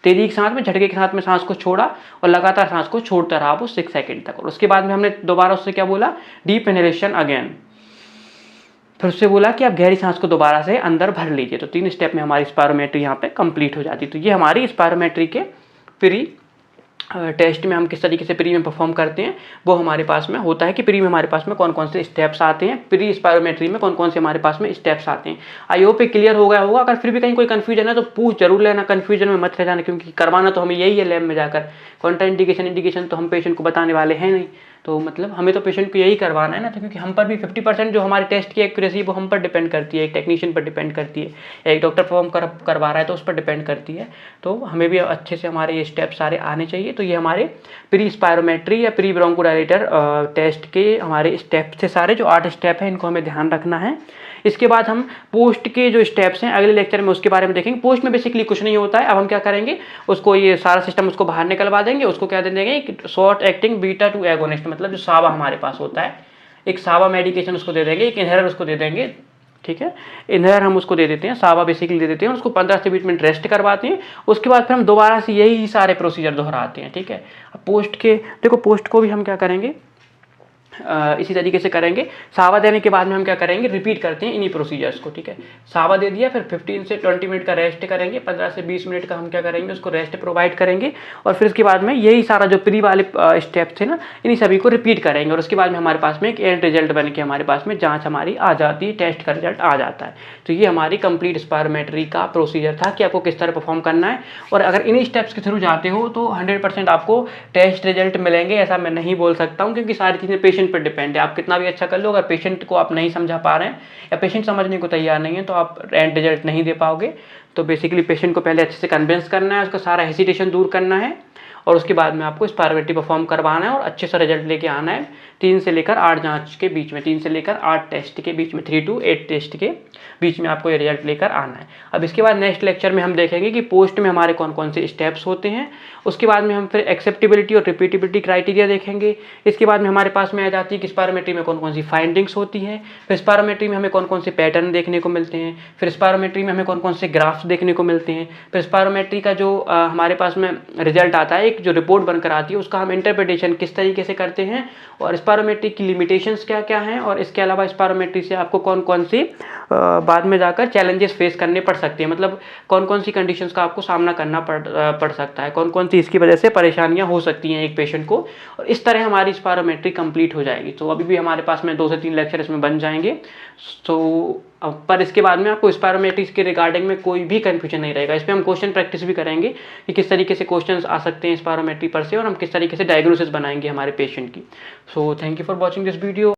तेजी के साथ में, झटके के साथ में सांस को छोड़ा और लगातार सांस को छोड़ता रहा वो 6 सेकंड तक। और उसके बाद में हमने दोबारा उससे क्या बोला, डीप इनहेलेशन अगेन। फिर उससे बोला कि आप गहरी सांस को दोबारा से अंदर भर लीजिए। तो 3 स्टेप में हमारी स्पायरोमेट्री यहाँ पे कंप्लीट हो जाती है। तो ये हमारी स्पायरोमेट्री के प्री टेस्ट में हम किस तरीके से प्री में परफॉर्म करते हैं वो हमारे पास में होता है कि प्री में हमारे पास में कौन कौन से स्टेप्स आते हैं, प्री स्पायरोमेट्री में कौन कौन से हमारे पास में स्टेप्स आते हैं। आई होप पे क्लियर हो गया होगा। अगर फिर भी कहीं कोई कंफ्यूजन है तो पूछ जरूर लेना, कंफ्यूजन में मत रह जाना, क्योंकि करवाना तो हमें यही है लैब में जाकर। कॉन्ट्राइंडिकेशन इंडिकेशन तो हम पेशेंट को बताने वाले हैं नहीं, तो मतलब हमें तो पेशेंट को यही करवाना है ना। तो क्योंकि हम पर भी 50% जो हमारे टेस्ट की एक्यूरेसी वो हम पर डिपेंड करती है, एक टेक्नीशियन पर डिपेंड करती है, एक डॉक्टर परफॉर्म करवा रहा है तो उस पर डिपेंड करती है। तो हमें भी अच्छे से हमारे ये स्टेप सारे आने चाहिए। तो ये हमारे प्री स्पायरोमेट्री या प्री ब्रोंकोडायलेटर टेस्ट के हमारे स्टेप से सारे जो 8 स्टेप हैं इनको हमें ध्यान रखना है। इसके बाद हम पोस्ट के जो स्टेप्स हैं अगले लेक्चर में उसके बारे में देखेंगे। पोस्ट में बेसिकली कुछ नहीं होता है। अब हम क्या करेंगे, उसको ये सारा सिस्टम उसको बाहर निकलवा देंगे, उसको क्या दे देंगे, शॉर्ट एक्टिंग बीटा 2 एगोनिस्ट, मतलब जो सावा हमारे पास होता है, एक सावा मेडिकेशन उसको दे देंगे, एक इनहेलर उसको दे देंगे, ठीक है, इनहेलर हम उसको दे देते हैं, सावा बेसिकली दे देते हैं, उसको 15 से 20 मिनट रेस्ट करवाते हैं। उसके बाद फिर हम दोबारा से यही सारे प्रोसीजर दोहराते हैं, ठीक है। पोस्ट के देखो, पोस्ट को भी हम क्या करेंगे, इसी तरीके से करेंगे। सावा देने के बाद में हम क्या करेंगे, रिपीट करते हैं इन्हीं प्रोसीजर्स को, ठीक है। सावा दे दिया, फिर 15 से 20 मिनट का रेस्ट करेंगे, 15 से 20 मिनट का हम क्या करेंगे, उसको रेस्ट प्रोवाइड करेंगे। और फिर उसके बाद में यही सारा जो प्री वाले स्टेप थे ना, इन्हीं सभी को रिपीट करेंगे। और उसके बाद में हमारे पास में एक एंड रिजल्ट बन के हमारे पास में जाँच हमारी आ जाती है, टेस्ट का रिजल्ट आ जाता है। तो ये हमारी कंप्लीट स्पायरोमेट्री का प्रोसीजर था कि आपको किस तरह परफॉर्म करना है। और अगर इन्हीं स्टेप्स के थ्रू जाते हो तो 100% आपको टेस्ट रिजल्ट मिलेंगे, ऐसा मैं नहीं बोल सकता हूँ, क्योंकि सारी चीज़ें पेशेंट पर डिपेंड है। आप कितना भी अच्छा कर लो, अगर पेशेंट को आप नहीं समझा पा रहे हैं या पेशेंट समझने को तैयार नहीं है तो आप एंड रिजल्ट नहीं दे पाओगे। तो बेसिकली पेशेंट को पहले अच्छे से कन्विंस करना है, उसका सारा हेसिटेशन दूर करना है और उसके बाद में आपको स्पायरोमेट्री परफॉर्म करवाना है और अच्छे से रिजल्ट लेके आना है। 3 से लेकर 8 जांच के बीच में, 3 से लेकर 8 टेस्ट के बीच में, 3 to 8 टेस्ट के बीच में आपको ये रिजल्ट लेकर आना है। अब इसके बाद नेक्स्ट लेक्चर में हम देखेंगे कि पोस्ट में हमारे कौन कौन से स्टेप्स होते हैं। उसके बाद में हम फिर एक्सेप्टेबिलिटी और रिपीटेबिलिटी क्राइटेरिया देखेंगे। इसके बाद में हमारे पास में आ जाती है कि स्पायरोमेट्री में कौन कौन सी फाइंडिंग्स होती हैं, फिर स्पायरोमेट्री में हमें कौन कौन से पैटर्न देखने को मिलते हैं, फिर स्पायरोमेट्री में हमें कौन कौन से ग्राफ्स देखने को मिलते हैं, फिर स्पायरोमेट्री का जो हमारे पास में रिजल्ट आता है, एक जो रिपोर्ट बनकर आती है, उसका हम इंटरप्रिटेशन किस तरीके से करते हैं और स्पायरोमेट्री की लिमिटेशंस क्या क्या हैं। और इसके अलावा स्पायरोमेट्री से आपको कौन कौन सी बाद में जाकर चैलेंजेस फेस करने पड़ सकते हैं, मतलब कौन कौन सी कंडीशंस का आपको सामना करना पड़ सकता है, कौन कौन सी इसकी वजह से परेशानियां हो सकती हैं एक पेशेंट को। और इस तरह हमारी स्पायरोमेट्री कंप्लीट हो जाएगी। तो अभी भी हमारे पास में 2 से 3 लेक्चर इसमें बन जाएंगे। तो पर इसके बाद में आपको स्पायरोमेट्री के रिगार्डिंग में कोई भी कंफ्यूजन नहीं रहेगा। इस पर हम क्वेश्चन प्रैक्टिस भी करेंगे कि किस तरीके से क्वेश्चंस आ सकते हैं स्पायरोमेट्री पर से, और हम किस तरीके से डायग्नोसिस बनाएंगे हमारे पेशेंट की। So thank you for watching this video.